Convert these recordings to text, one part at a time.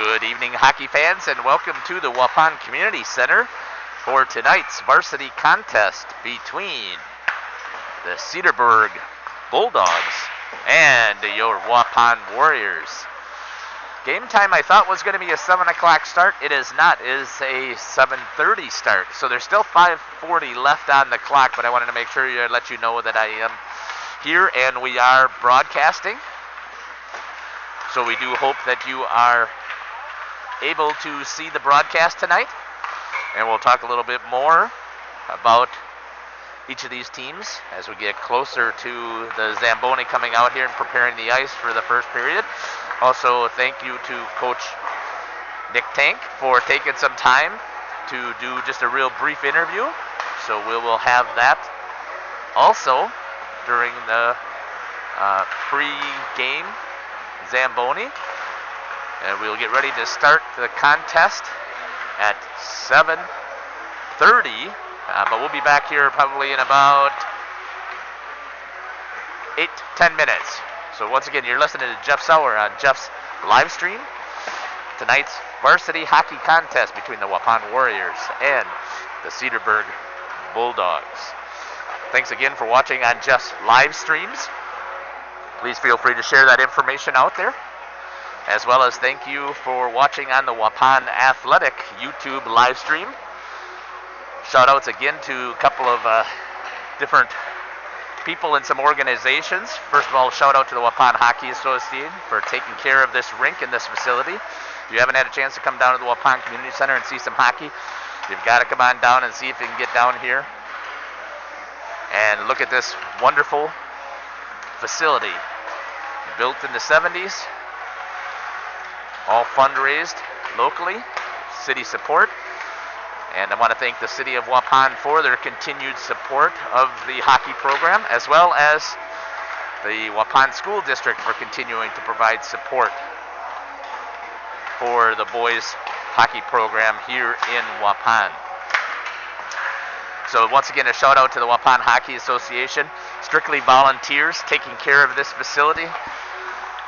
Good evening, hockey fans, and welcome to the Waupun Community Center for tonight's varsity contest between the Cedarburg Bulldogs and your Waupun Warriors. Game time I thought was going to be a 7 o'clock start. It is not. It is a 7:30 start. So there's still 5:40 left on the clock, but I wanted to make sure to let you know that I am here and we are broadcasting. So we do hope that you are able to see the broadcast tonight, and we'll talk a little bit more about each of these teams as we get closer to the Zamboni coming out here and preparing the ice for the first period. Also, thank you to Coach Nick Tank for taking some time to do just a real brief interview. So we will have that also during the pre-game Zamboni. And we'll get ready to start the contest at 7:30. But we'll be back here probably in about 8-10 minutes. So once again, you're listening to Jeff Sauer on Jeff's live stream. Tonight's varsity hockey contest between the Waupun Warriors and the Cedarburg Bulldogs. Thanks again for watching on Jeff's live streams. Please feel free to share that information out there. As well as thank you for watching on the Waupun Athletic YouTube live stream. Shout outs again to a couple of different people and some organizations. First of all, shout out to the Waupun Hockey Association for taking care of this rink and this facility. If you haven't had a chance to come down to the Waupun Community Center and see some hockey, you've got to come on down and see if you can get down here and look at this wonderful facility. Built in the 70s. All fundraised locally, city support. And I want to thank the city of Waupun for their continued support of the hockey program, as well as the Waupun School District for continuing to provide support for the boys hockey program here in Waupun. So once again, a shout out to the Waupun Hockey Association, strictly volunteers taking care of this facility,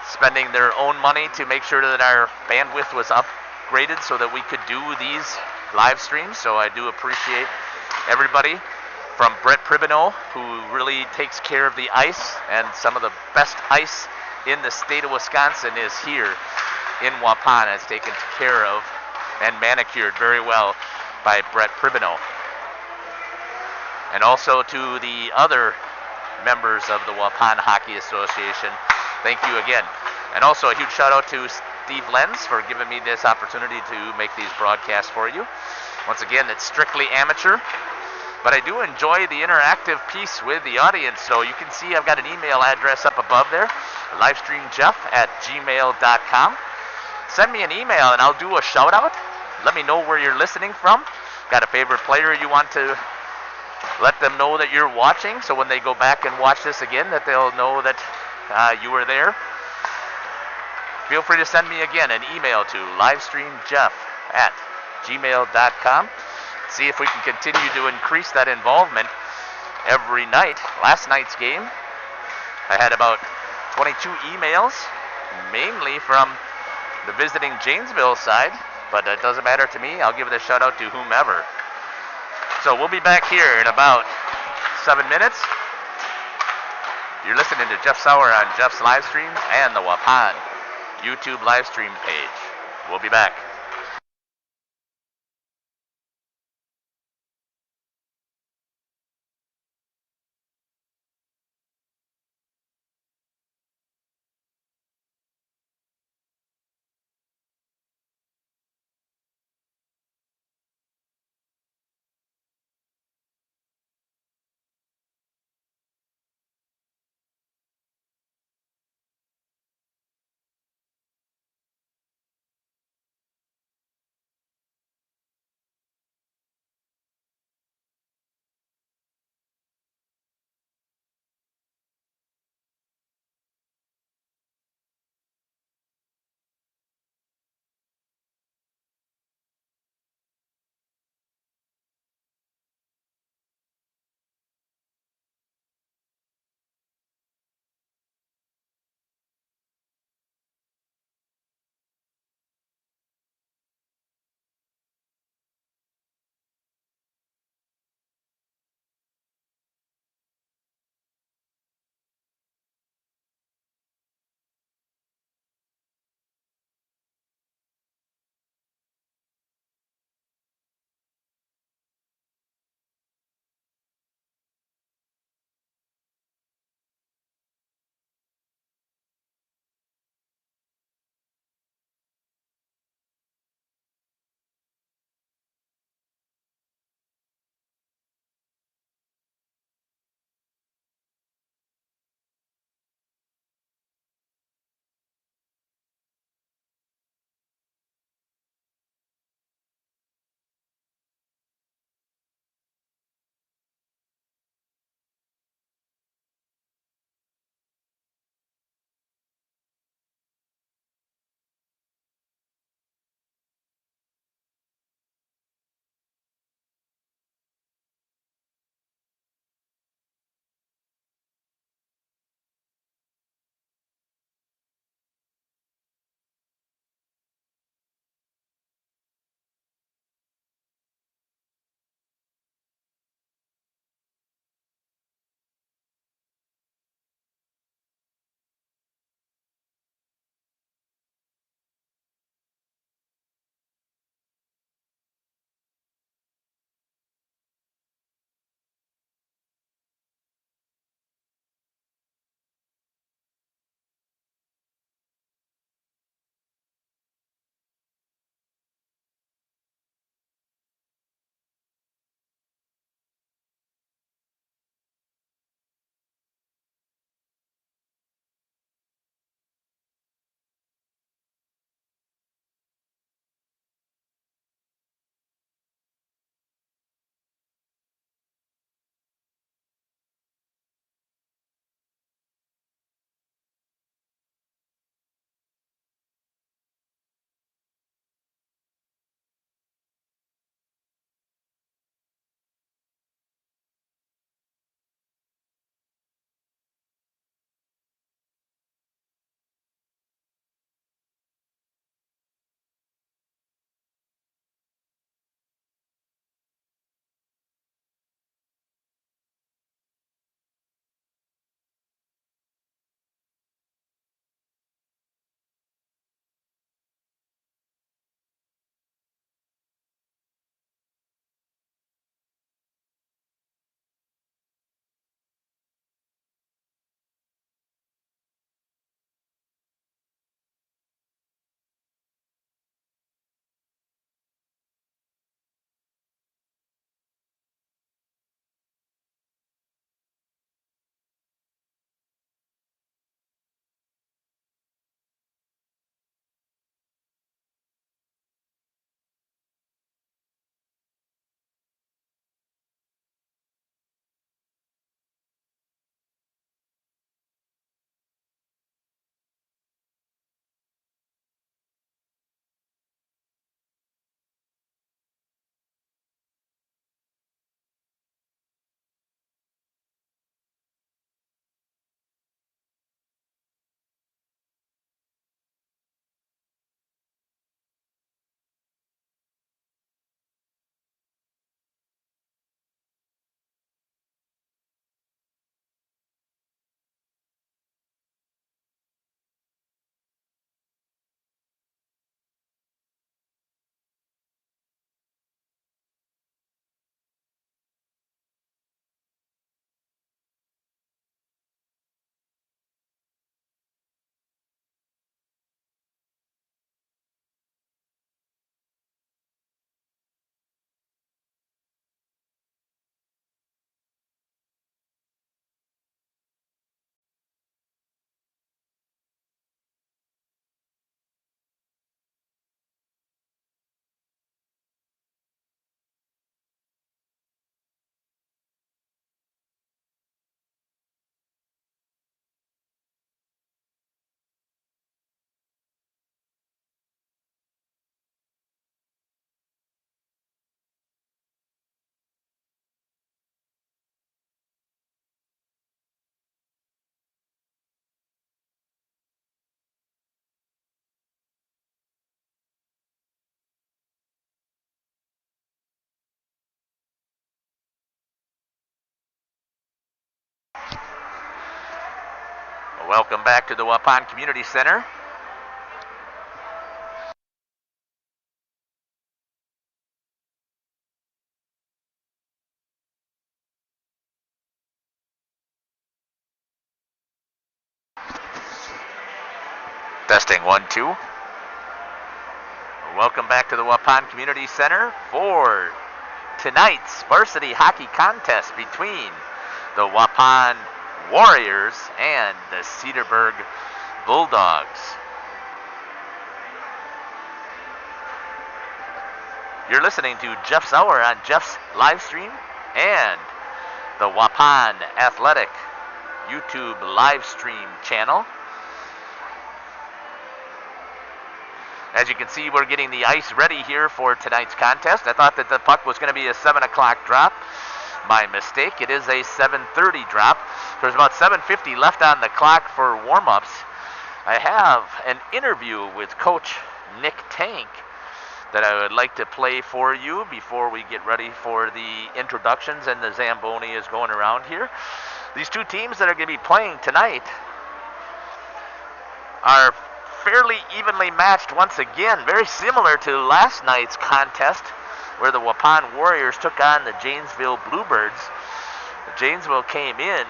spending their own money to make sure that our bandwidth was upgraded so that we could do these live streams. So I do appreciate everybody from Brett Pribino, who really takes care of the ice, and some of the best ice in the state of Wisconsin is here in Waupun. It's taken care of and manicured very well by Brett Pribino. And also to the other members of the Waupun Hockey Association, thank you again. And also a huge shout out to Steve Lenz for giving me this opportunity to make these broadcasts for you. Once again, it's strictly amateur, but I do enjoy the interactive piece with the audience. So you can see I've got an email address up above there, livestreamjeff@gmail.com. Send me an email and I'll do a shout out. Let me know where you're listening from. Got a favorite player you want to let them know that you're watching, so when they go back and watch this again, that they'll know that you were there. Feel free to send me again an email to livestreamjeff@gmail.com. See if we can continue to increase that involvement every night. Last night's game, I had about 22 emails, mainly from the visiting Janesville side, but it doesn't matter to me. I'll give it a shout out to whomever. So we'll be back here in about 7 minutes. You're listening to Jeff Sauer on Jeff's live stream and the Waupun YouTube live stream page. We'll be back. Welcome back to the Waupun Community Center. Testing 1, 2. Welcome back to the Waupun Community Center for tonight's varsity hockey contest between the Waupun Warriors and the Cedarburg Bulldogs. You're listening to Jeff Sauer on Jeff's live stream and the Waupun Athletic YouTube live stream channel. As you can see, we're getting the ice ready here for tonight's contest. I thought that the puck was going to be a 7 o'clock drop. My mistake. It is a 7:30 drop. There's about 7:50 left on the clock for warm-ups. I have an interview with Coach Nick Tank that I would like to play for you before we get ready for the introductions and the Zamboni is going around here. These two teams that are going to be playing tonight are fairly evenly matched once again, very similar to last night's contest where the Waupun Warriors took on the Janesville Bluebirds. Janesville came in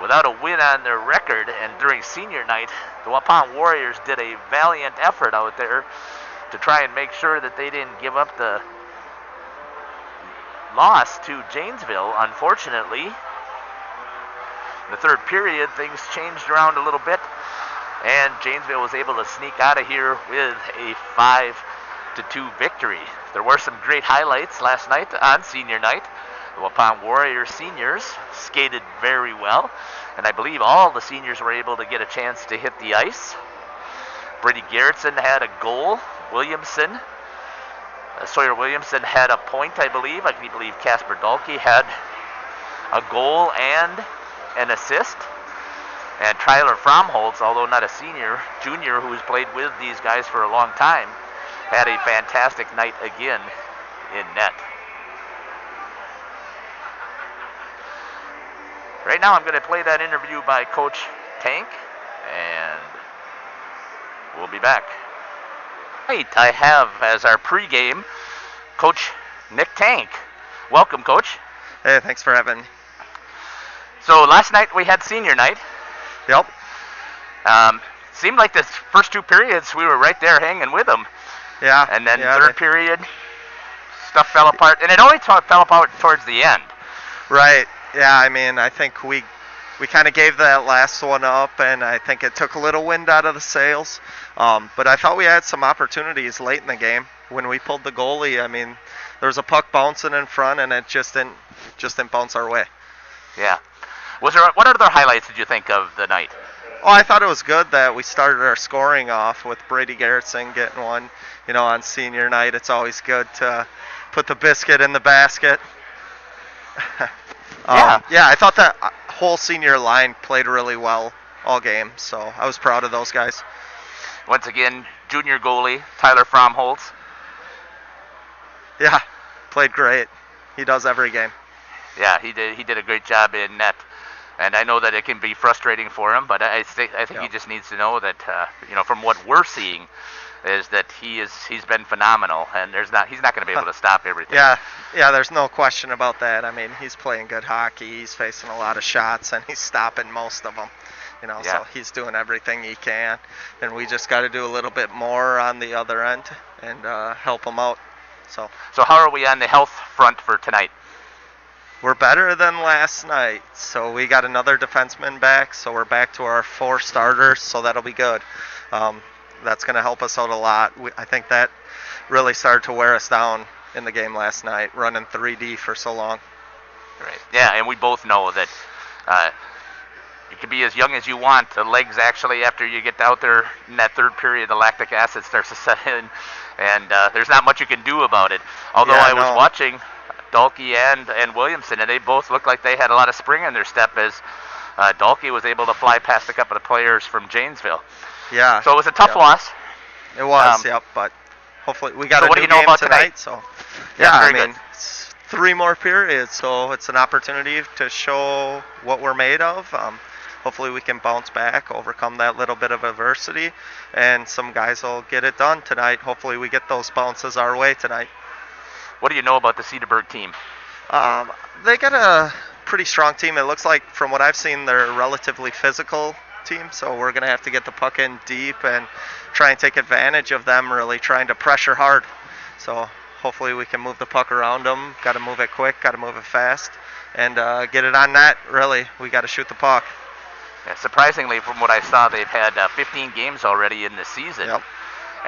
without a win on their record, and during senior night, the Waupun Warriors did a valiant effort out there to try and make sure that they didn't give up the loss to Janesville. Unfortunately, in the third period, things changed around a little bit, and Janesville was able to sneak out of here with a 5-2 victory. There were some great highlights last night on senior night. The Waupun Warriors seniors skated very well, and I believe all the seniors were able to get a chance to hit the ice. Brady Garrettson had a goal. Sawyer Williamson had a point, I believe. I believe Casper Dahlke had a goal and an assist. And Tyler Fromholtz, although not a junior who's played with these guys for a long time, had a fantastic night again in net. Right now I'm going to play that interview by Coach Tank, and we'll be back. Right, I have as our pregame Coach Nick Tank. Welcome, Coach. Hey, thanks for having me. So last night we had senior night. Yep. Seemed like the first two periods we were right there hanging with them. Yeah. And then third period, stuff fell apart. And it only fell apart towards the end. Right. Yeah, I mean, I think we kind of gave that last one up, and I think it took a little wind out of the sails. But I thought we had some opportunities late in the game. When we pulled the goalie, I mean, there was a puck bouncing in front, and it just didn't bounce our way. Yeah. What other highlights did you think of the night? Oh, I thought it was good that we started our scoring off with Brady Garrettson getting one. You know, on senior night, it's always good to put the biscuit in the basket. Yeah, I thought that whole senior line played really well all game, so I was proud of those guys. Once again, junior goalie Tyler Fromholtz. Yeah, played great. He does every game. Yeah, he did a great job in net. And I know that it can be frustrating for him, but I think he just needs to know that from what we're seeing is that he's been phenomenal, and he's not going to be able to stop everything. Yeah, there's no question about that. I mean, he's playing good hockey. He's facing a lot of shots, and he's stopping most of them. So he's doing everything he can, and we just got to do a little bit more on the other end and help him out. So how are we on the health front for tonight? We're better than last night. So we got another defenseman back, so we're back to our 4 starters, so that'll be good. That's going to help us out a lot. I think that really started to wear us down in the game last night, running 3D for so long. Right. Yeah, and we both know that you can be as young as you want. The legs actually, after you get out there in that third period, the lactic acid starts to set in, and there's not much you can do about it. Although I was watching Dahlke and Williamson, and they both looked like they had a lot of spring in their step as Dahlke was able to fly past a couple of players from Janesville. Yeah. So it was a tough loss. It was, but hopefully we got a what new do you know game about tonight. So I mean, it's 3 more periods, so it's an opportunity to show what we're made of. hopefully we can bounce back, overcome that little bit of adversity, and some guys will get it done tonight. Hopefully we get those bounces our way tonight. What do you know about the Cedarburg team? They got a pretty strong team. It looks like, from what I've seen, they're a relatively physical team, so we're going to have to get the puck in deep and try and take advantage of them really trying to pressure hard. So hopefully we can move the puck around them. Got to move it quick, got to move it fast, and get it on net, really. We got to shoot the puck. Yeah, surprisingly, from what I saw, they've had 15 games already in the season. Yep.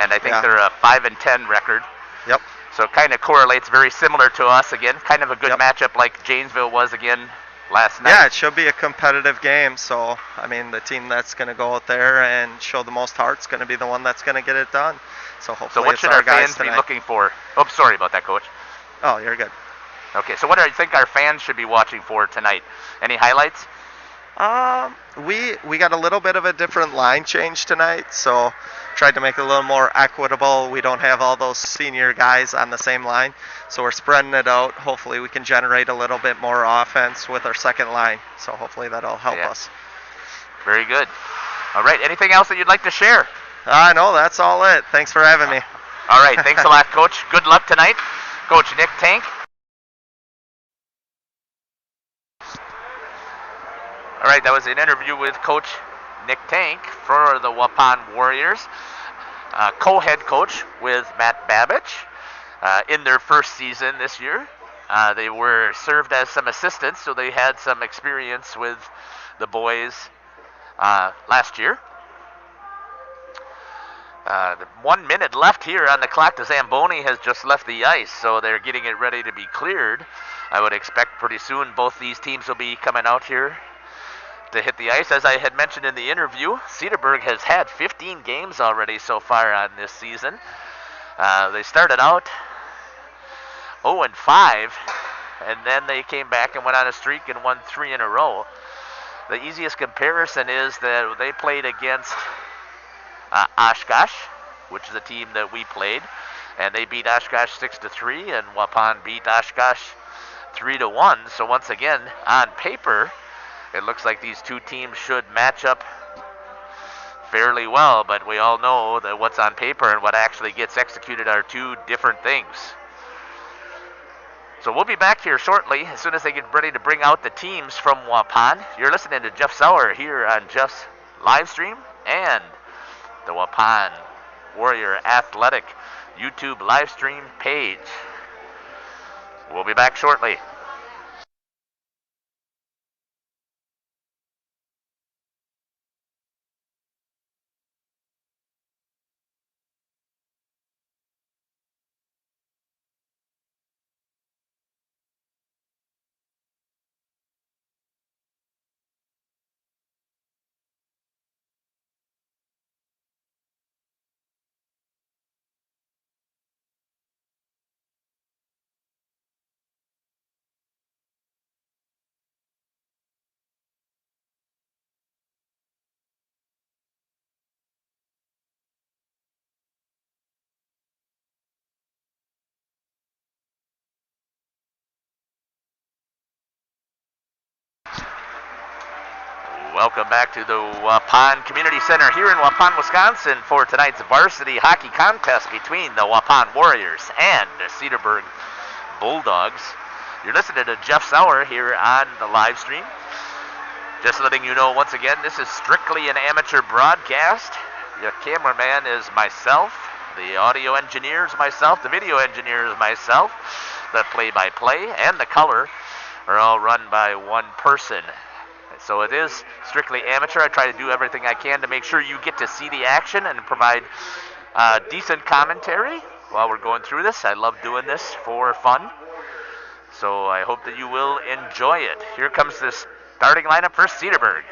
And I think they're a 5-10 record. Yep. So it kind of correlates very similar to us again. Kind of a good matchup like Janesville was again last night. Yeah, it should be a competitive game. So, I mean, the team that's going to go out there and show the most heart is going to be the one that's going to get it done. So hopefully what it's should our our guys fans tonight. be looking for? Oh, sorry about that, Coach. Oh, you're good. Okay, so what do you think our fans should be watching for tonight? Any highlights? We got a little bit of a different line change tonight, so tried to make it a little more equitable. We don't have all those senior guys on the same line, so we're spreading it out. Hopefully we can generate a little bit more offense with our second line, so hopefully that'll help us. Very good. All right, anything else that you'd like to share? No, that's all it. Thanks for having me. All right, thanks a lot, Coach. Good luck tonight. Coach Nick Tank. All right, that was an interview with Coach Nick Tank for the Waupun Warriors, co-head coach with Matt Babich in their first season this year. They were served as some assistants, so they had some experience with the boys last year. 1 minute left here on the clock. The Zamboni has just left the ice, so they're getting it ready to be cleared. I would expect pretty soon both these teams will be coming out here to hit the ice. As I had mentioned in the interview, Cedarburg has had 15 games already so far on this season. They started out 0-5, and then they came back and went on a streak and won 3 in a row. The easiest comparison is that they played against Oshkosh, which is a team that we played, and they beat Oshkosh 6-3, and Waupun beat Oshkosh 3-1. So once again, on paper, it looks like these two teams should match up fairly well, but we all know that what's on paper and what actually gets executed are two different things. So we'll be back here shortly as soon as they get ready to bring out the teams from Waupun. You're listening to Jeff Sauer here on Jeff's live stream and the Waupun Warrior Athletic YouTube live stream page. We'll be back shortly. Welcome back to the Waupun Community Center here in Waupun, Wisconsin for tonight's varsity hockey contest between the Waupun Warriors and the Cedarburg Bulldogs. You're listening to Jeff Sauer here on the live stream. Just letting you know once again, this is strictly an amateur broadcast. The cameraman is myself, the audio engineer is myself, the video engineer is myself, the play-by-play and the color are all run by one person. So it is strictly amateur. I try to do everything I can to make sure you get to see the action and provide decent commentary while we're going through this. I love doing this for fun. So I hope that you will enjoy it. Here comes the starting lineup for Cedarburg.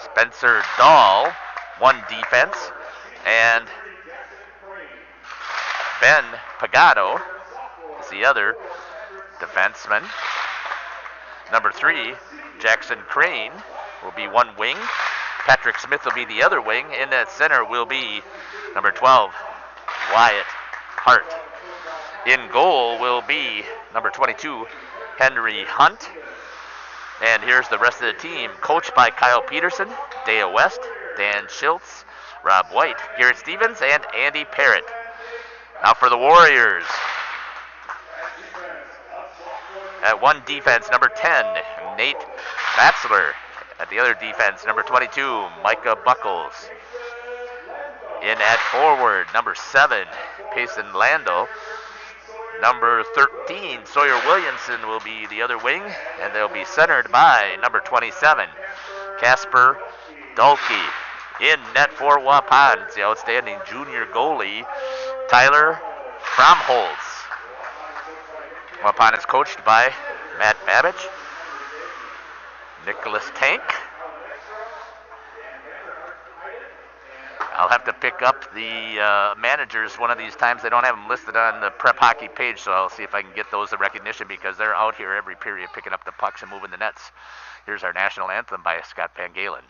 Spencer Dahl, one defense, and Ben Pagado is the other defenseman. Number 3, Jackson Crane, will be one wing. Patrick Smith will be the other wing. In that center will be number 12, Wyatt Hart. In goal will be number 22, Henry Hunt. And here's the rest of the team, coached by Kyle Peterson, Dea West, Dan Schultz, Rob White, Garrett Stevens, and Andy Parrott. Now for the Warriors. At one defense, number 10, Nate Batzler. At the other defense, number 22, Micah Buckles. In at forward, number 7, Payson Landau. Number 13, Sawyer Williamson will be the other wing, and they'll be centered by number 27, Casper Dulke. In net for Waupun, the outstanding junior goalie, Tyler Fromholz. Waupun is coached by Matt Babbage, Nicholas Tank. I'll have to pick up the managers one of these times. They don't have them listed on the prep hockey page, so I'll see if I can get those the recognition because they're out here every period picking up the pucks and moving the nets. Here's our national anthem by Scott Van Galen.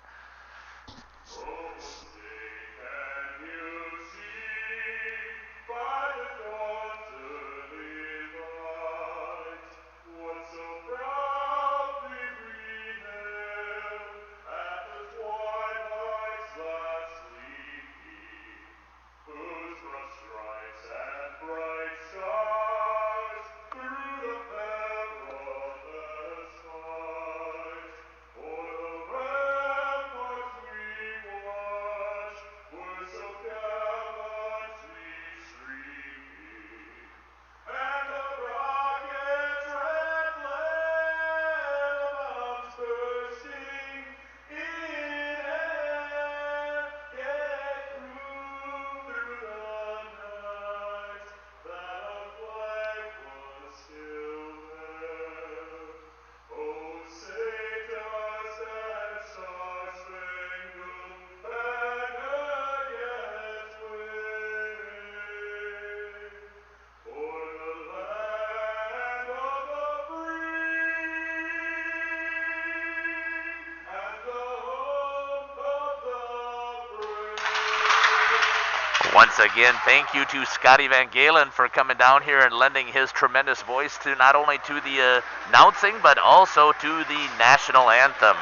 Once again, thank you to Scotty Van Galen for coming down here and lending his tremendous voice to not only to the announcing, but also to the national anthem.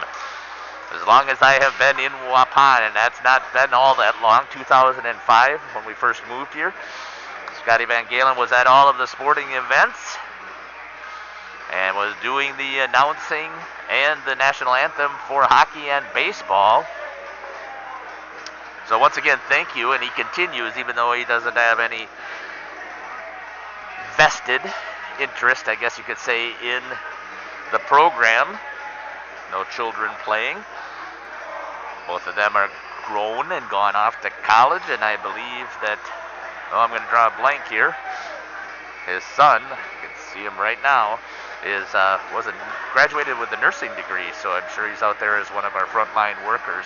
As long as I have been in Waupun, and that's not been all that long, 2005 when we first moved here, Scotty Van Galen was at all of the sporting events and was doing the announcing and the national anthem for hockey and baseball. So once again, thank you, and he continues, even though he doesn't have any vested interest, I guess you could say, in the program. No children playing. Both of them are grown and gone off to college, and I believe that, I'm going to draw a blank here. His son, you can see him right now, graduated with a nursing degree, so I'm sure he's out there as one of our frontline workers.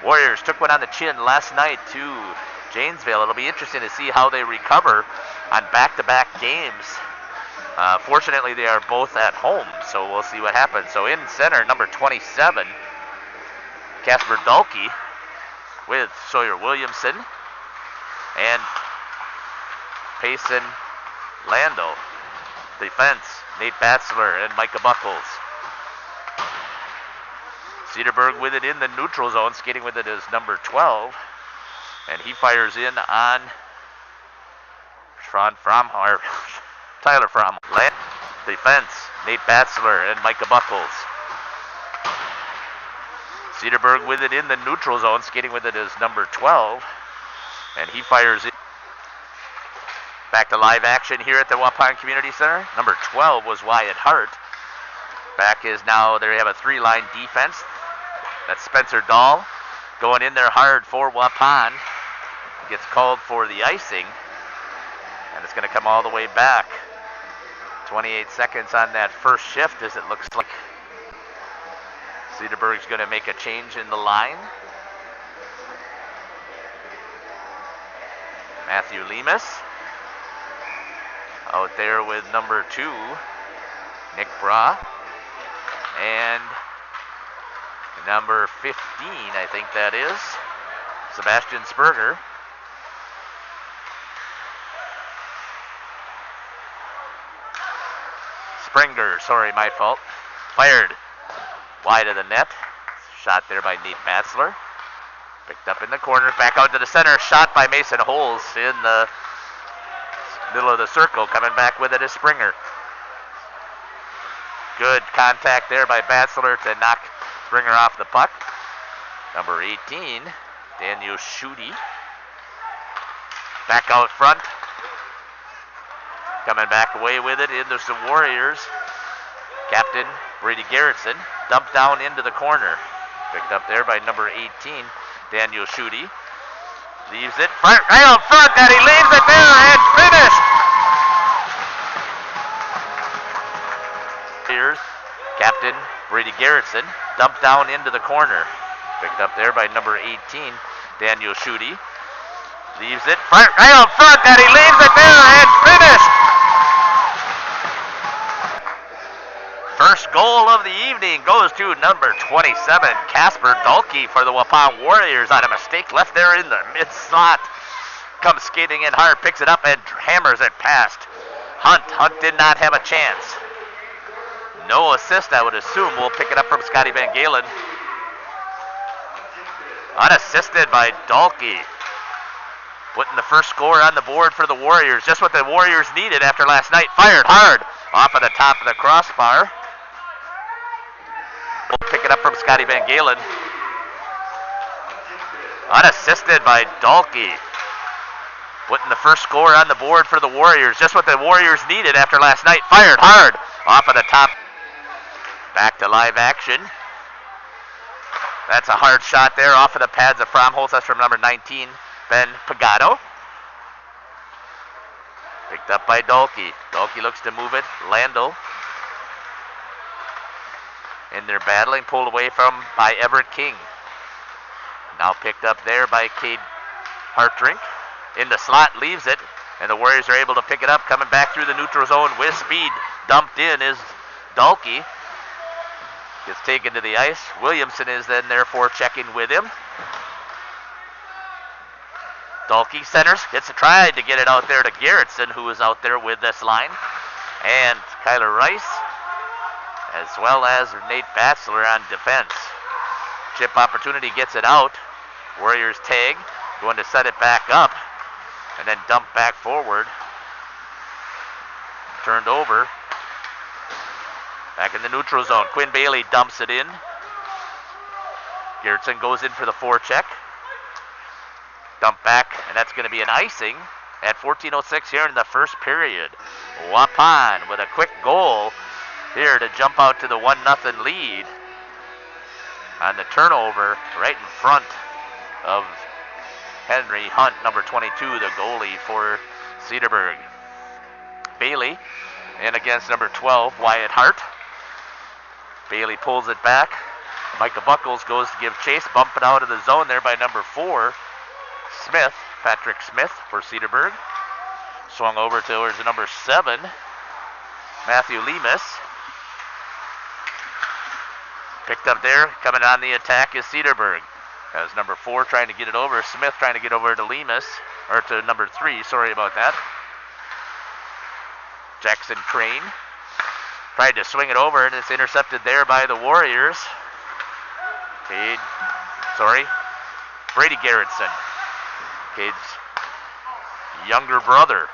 Warriors took one on the chin last night to Janesville. It'll be interesting to see how they recover on back-to-back games. Fortunately, they are both at home, so we'll see what happens. So in center, number 27, Casper Dulke with Sawyer Williamson and Payson Landau. Defense, Nate Batzler and Micah Buckles. Cedarburg with it in the neutral zone. Skating with it is number 12. And he fires in on Tyler Fromm. Defense, Nate Batzler and Micah Buckles. Cedarburg with it in the neutral zone. Skating with it is number 12. And he fires in. Back to live action here at the Waupun Community Center. Number 12 was Wyatt Hart. Back is now, they have a three-line defense. That's Spencer Dahl going in there hard for Waupun. Gets called for the icing. And it's going to come all the way back. 28 seconds on that first shift as it looks like Cedarburg's going to make a change in the line. Matthew Lemus out there with number 2, Nick Bra. And number 15, I think that is, Sebastian Sperger. Springer, sorry, my fault. Fired wide of the net. Shot there by Nate Matzler. Picked up in the corner, back out to the center. Shot by Mason Holes in the middle of the circle. Coming back with it is Springer. Good contact there by Matzler to knock Springer off the puck. Number 18, Daniel Schutte. Back out front. Coming back away with it into some Warriors. Captain Brady Garrettson dumped down into the corner. Picked up there by number 18, Daniel Schutte. Leaves it right out front, and he leaves it there and finished. Here's Captain Brady Garrettson dumped down into the corner. Picked up there by number 18, Daniel Schutte. Leaves it right out front, and he leaves it there and finished. First goal of the evening goes to number 27, Casper Dahlke for the Waupun Warriors on a mistake left there in the mid-slot. Comes skating in hard, picks it up and hammers it past Hunt. Hunt did not have a chance. No assist, I would assume. We'll pick it up from Scotty Van Galen. Unassisted by Dahlke. Putting the first score on the board for the Warriors. Just what the Warriors needed after last night. Fired hard off of the top of the crossbar. We'll pick it up from Scotty Van Galen. Unassisted by Dahlke. Putting the first score on the board for the Warriors. Just what the Warriors needed after last night. Fired hard off of the top. Back to live action. That's a hard shot there off of the pads of Fromholz. That's from number 19, Ben Pagano. Picked up by Dahlke. Dahlke looks to move it. Landel. And they're battling, pulled away from by Everett King. Now picked up there by Cade Hartrink. In the slot, leaves it, and the Warriors are able to pick it up. Coming back through the neutral zone with speed. Dumped in is Dahlke. Gets taken to the ice. Williamson is then therefore checking with him. Dahlke centers, gets a try to get it out there to Garrettson, who is out there with this line. And Kyler Rice, as well as Nate Batzler on defense. Chip opportunity, gets it out. Warriors tag, going to set it back up, and then dump back forward. Turned over. Back in the neutral zone. Quinn Bailey dumps it in. Garrettson goes in for the forecheck. Dump back, and that's going to be an icing at 14:06 here in the first period. Waupun with a quick goal here to jump out to the 1-0 lead on the turnover right in front of Henry Hunt, number 22, the goalie for Cedarburg. Bailey in against number 12, Wyatt Hart. Bailey pulls it back. Micah Buckles goes to give chase, bumping out of the zone there by number 4, Smith, Patrick Smith for Cedarburg. Swung over towards number 7, Matthew Lemus. Picked up there, coming on the attack is Cedarburg. That was number 4 trying to get it over. Smith trying to get over to Lemus, or to number 3, sorry about that. Jackson Crane tried to swing it over, and it's intercepted there by the Warriors. Brady Garrettson. Cade's younger brother.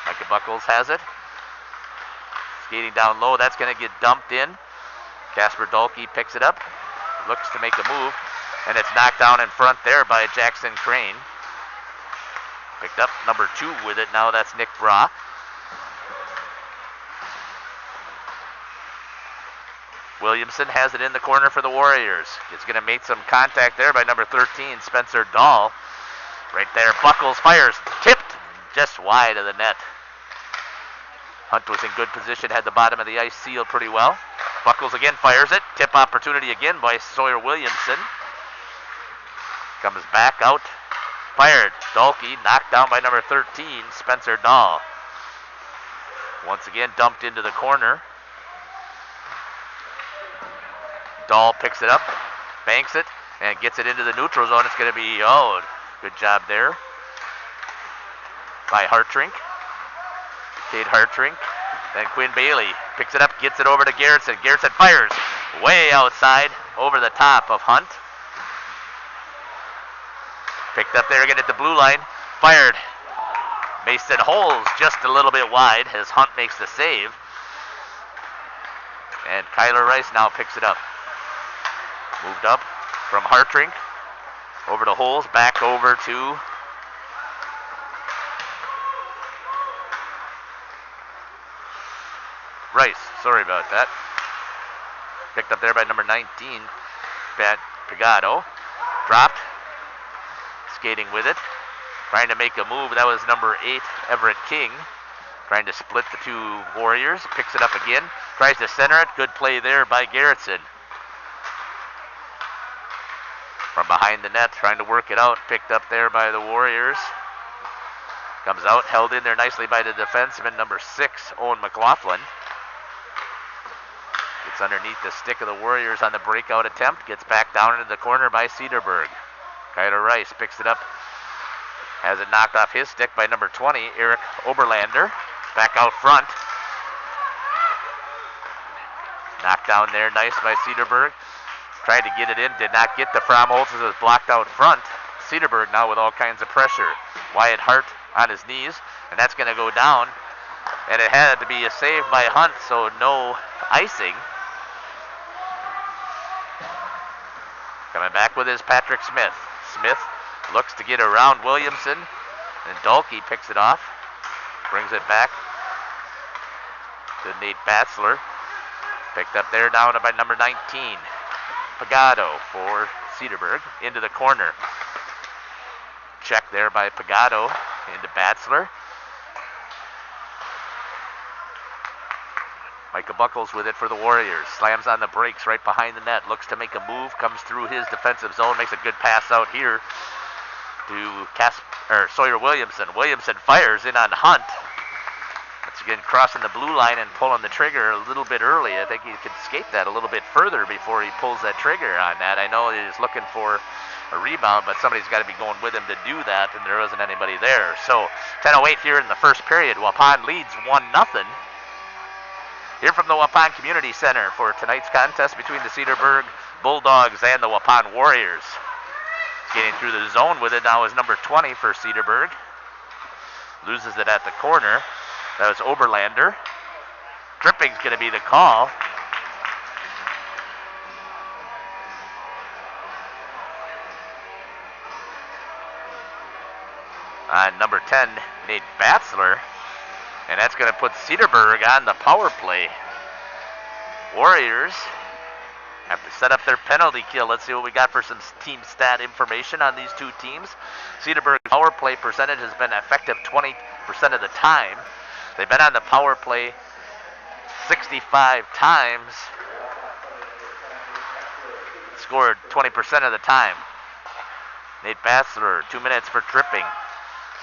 Micah Buckles has it. Skating down low, that's going to get dumped in. Casper Dahlke picks it up, looks to make a move, and it's knocked down in front there by Jackson Crane. Picked up number 2 with it, now that's Nick Bra. Williamson has it in the corner for the Warriors. He's going to make some contact there by number 13, Spencer Dahl. Right there, Buckles fires, tipped just wide of the net. Hunt was in good position, had the bottom of the ice sealed pretty well. Buckles again fires it, tip opportunity again by Sawyer Williamson. Comes back out, fired. Dahlke knocked down by number 13, Spencer Dahl. Once again dumped into the corner. Dahl picks it up, banks it, and gets it into the neutral zone. It's going to be, oh, good job there by Hartrink. Cade Hartrink. Then Quinn Bailey picks it up, gets it over to Garrettson. Garrettson fires way outside over the top of Hunt. Picked up there again at the blue line. Fired. Mason holds just a little bit wide as Hunt makes the save. And Kyler Rice now picks it up. Moved up from Hartrink. Over to Holes. Back over to Rice. Sorry about that. Picked up there by number 19. Pat Pagano. Dropped. Skating with it. Trying to make a move. That was number 8, Everett King. Trying to split the two Warriors. Picks it up again. Tries to center it. Good play there by Garrettson. From behind the net, trying to work it out. Picked up there by the Warriors. Comes out, held in there nicely by the defenseman, number 6, Owen McLaughlin. Gets underneath the stick of the Warriors on the breakout attempt. Gets back down into the corner by Cedarburg. Kyler Rice picks it up. Has it knocked off his stick by number 20, Eric Oberlander. Back out front. Knocked down there, nice by Cedarburg. Tried to get it in, did not get the Fromholz as it was blocked out front. Cedarburg now with all kinds of pressure. Wyatt Hart on his knees, and that's going to go down. And it had to be a save by Hunt, so no icing. Coming back with his Patrick Smith. Smith looks to get around Williamson, and Dalkey picks it off. Brings it back to Nate Batzler. Picked up there down by number 19. Pagano for Cedarburg into the corner. Check there by Pagano into Batzler. Micah Buckles with it for the Warriors. Slams on the brakes right behind the net. Looks to make a move. Comes through his defensive zone. Makes a good pass out here to Sawyer Williamson. Williamson fires in on Hunt. Once again, crossing the blue line and pulling the trigger a little bit early. I think he could skate that a little bit further before he pulls that trigger on that. I know he's looking for a rebound, but somebody's got to be going with him to do that, and there wasn't anybody there. So 10:08 here in the first period. Waupun leads 1-0. Here from the Waupun Community Center for tonight's contest between the Cedarburg Bulldogs and the Waupun Warriors. Getting through the zone with it now is number 20 for Cedarburg. Loses it at the corner. That was Oberlander. Tripping's going to be the call. On number 10, Nate Batzler. And that's going to put Cedarburg on the power play. Warriors have to set up their penalty kill. Let's see what we got for some team stat information on these two teams. Cedarburg's power play percentage has been effective 20% of the time. They've been on the power play 65 times. Scored 20% of the time. Nate Batzler, 2 minutes for tripping.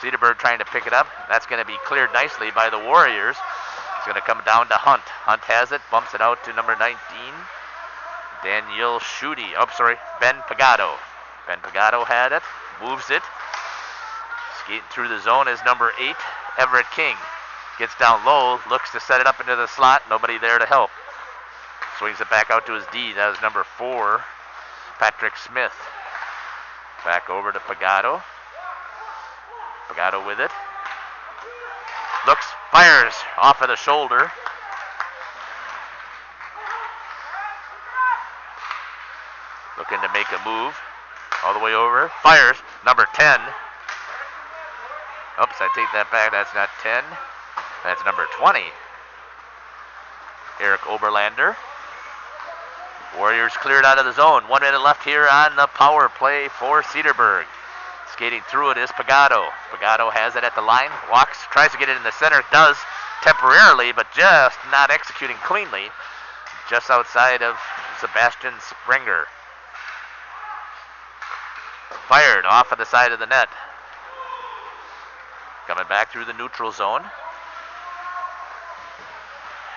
Cedarburg trying to pick it up. That's going to be cleared nicely by the Warriors. It's going to come down to Hunt. Hunt has it, bumps it out to number 19. Daniel Schutte. Ben Pagano. Ben Pagano had it, moves it. Skating through the zone is number 8, Everett King. Gets down low, looks to set it up into the slot. Nobody there to help. Swings it back out to his D. That was number 4, Patrick Smith. Back over to Pagano. Pagano with it. Looks, fires off of the shoulder. Looking to make a move. All the way over. Fires. Number 10. Oops, I take that back. That's not 10. That's number 20. Eric Oberlander. Warriors cleared out of the zone. 1 minute left here on the power play for Cedarburg. Skating through it is Pagano. Pagano has it at the line. Walks, tries to get it in the center. Does temporarily, but just not executing cleanly. Just outside of Sebastian Springer. Fired off of the side of the net. Coming back through the neutral zone.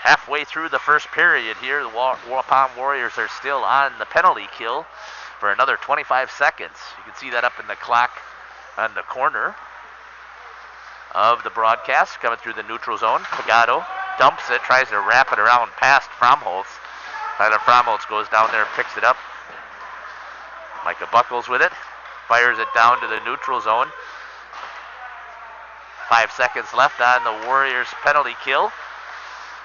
halfway through the first period here. The Waupun Warriors are still on the penalty kill for another 25 seconds. You can see that up in the clock on the corner of the broadcast, coming through the neutral zone. Pagano dumps it, tries to wrap it around past Fromholtz. Tyler Fromholtz goes down there, picks it up. Micah Buckles with it, fires it down to the neutral zone. 5 seconds left on the Warriors penalty kill.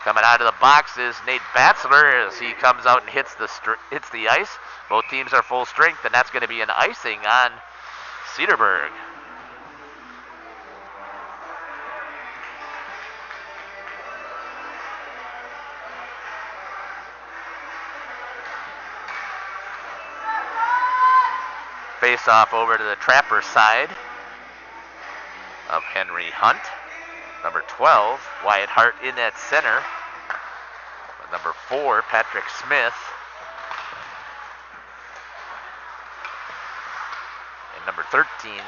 Coming out of the box is Nate Batzler as he comes out and hits the ice. Both teams are full strength, and that's going to be an icing on Cedarburg. Face off over to the Trapper side of Henry Hunt. Number 12, Wyatt Hart in at center. Number 4, Patrick Smith. And number 13,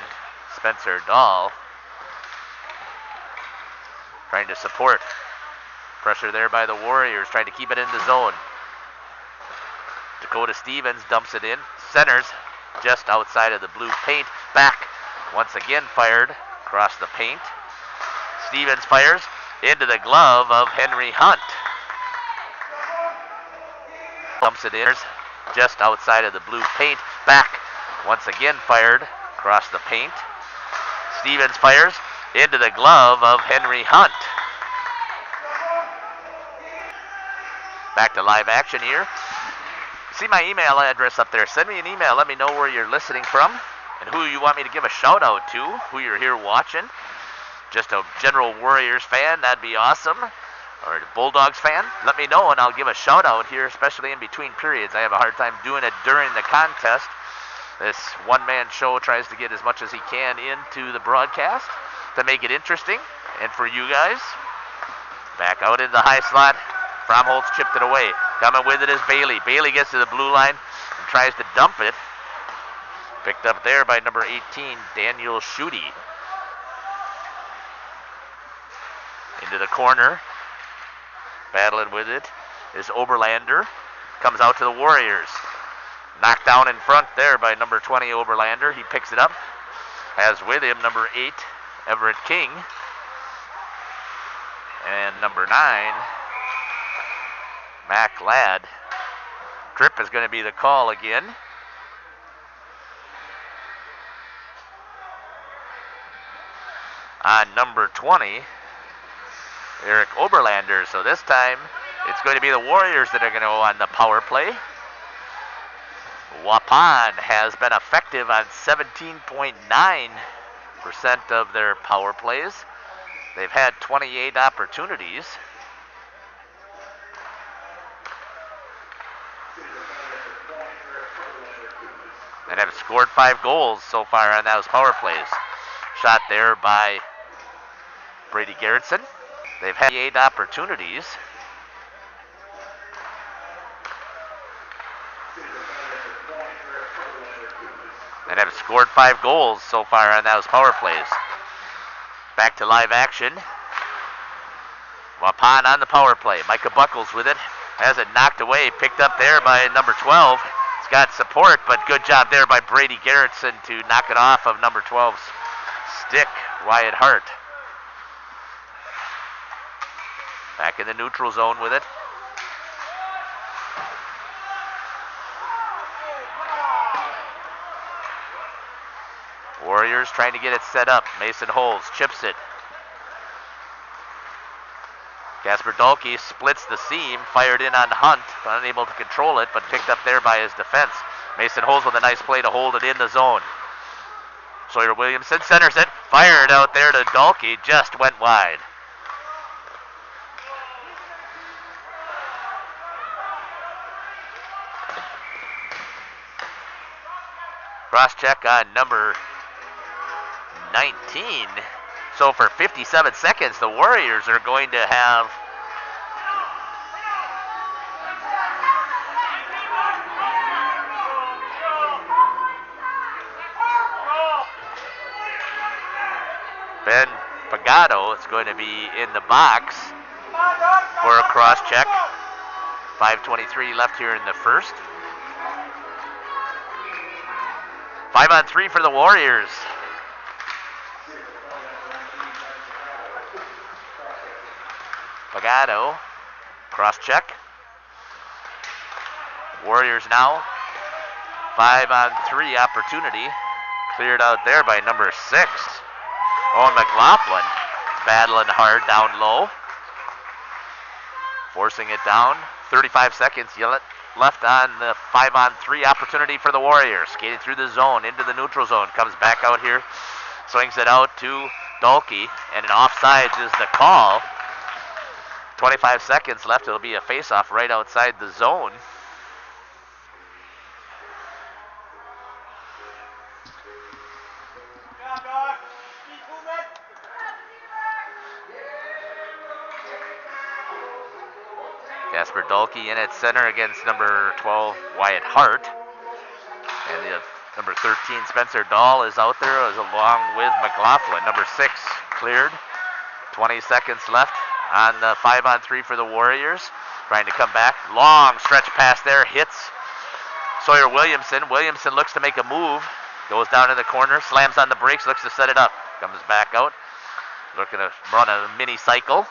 Spencer Dahl. Trying to support. Pressure there by the Warriors, trying to keep it in the zone. Dakota Stevens dumps it in. Centers just outside of the blue paint. Back, once again fired across the paint. Stevens fires into the glove of Henry Hunt. Dumps it in just outside of the blue paint. Back, once again fired across the paint. Stevens fires into the glove of Henry Hunt. Back to live action here. See my email address up there. Send me an email. Let me know where you're listening from and who you want me to give a shout out to, who you're here watching. Just a general Warriors fan, that'd be awesome. Or a Bulldogs fan, let me know and I'll give a shout out here, especially in between periods. I have a hard time doing it during the contest. This one-man show tries to get as much as he can into the broadcast to make it interesting. And for you guys, back out in the high slot. Fromholtz chipped it away. Coming with it is Bailey. Bailey gets to the blue line and tries to dump it. Picked up there by number 18, Daniel Schutte. Into the corner. Battling with it is Oberlander. Comes out to the Warriors. Knocked down in front there by number 20, Oberlander. He picks it up. Has with him number 8, Everett King. And number 9, Mac Ladd. Trip is going to be the call again. On number 20, Eric Oberlander. So this time, it's going to be the Warriors that are going to go on the power play. Waupun has been effective on 17.9% of their power plays. They've had 28 opportunities. And have scored 5 goals so far on those power plays. Shot there by Brady Garrettson. They've had 8 opportunities. And have scored 5 goals so far on those power plays. Back to live action. Waupun on the power play. Micah Buckles with it. Has it knocked away. Picked up there by number 12. It's got support, but good job there by Brady Garrettson to knock it off of number 12's stick, Wyatt Hart. Back in the neutral zone with it. Warriors trying to get it set up. Mason Holmes chips it. Casper Dahlke splits the seam, fired in on Hunt, unable to control it, but picked up there by his defense. Mason Holmes with a nice play to hold it in the zone. Sawyer Williamson centers it, fired out there to Dahlke, just went wide. Cross check on number 19. So for 57 seconds, the Warriors are going to have Ben Pagano is going to be in the box for a cross check. 5:23 left here in the first. 5-on-3 for the Warriors. Pagano, cross check. Warriors now. 5-on-3 opportunity. Cleared out there by number 6. Owen McLaughlin battling hard down low. Forcing it down. 35 seconds left on the 5-on-3 opportunity for the Warriors. Skating through the zone, into the neutral zone. Comes back out here. Swings it out to Dalkey. And an offsides is the call. 25 seconds left. It'll be a face-off right outside the zone. Casper Dalkey in at center against number 12, Wyatt Hart. And the number 13, Spencer Dahl, is out there along with McLaughlin. Number 6 cleared. 20 seconds left on the 5-on-3 for the Warriors. Trying to come back. Long stretch pass there. Hits Sawyer Williamson. Williamson looks to make a move. Goes down in the corner. Slams on the brakes. Looks to set it up. Comes back out. Looking to run a mini cycle.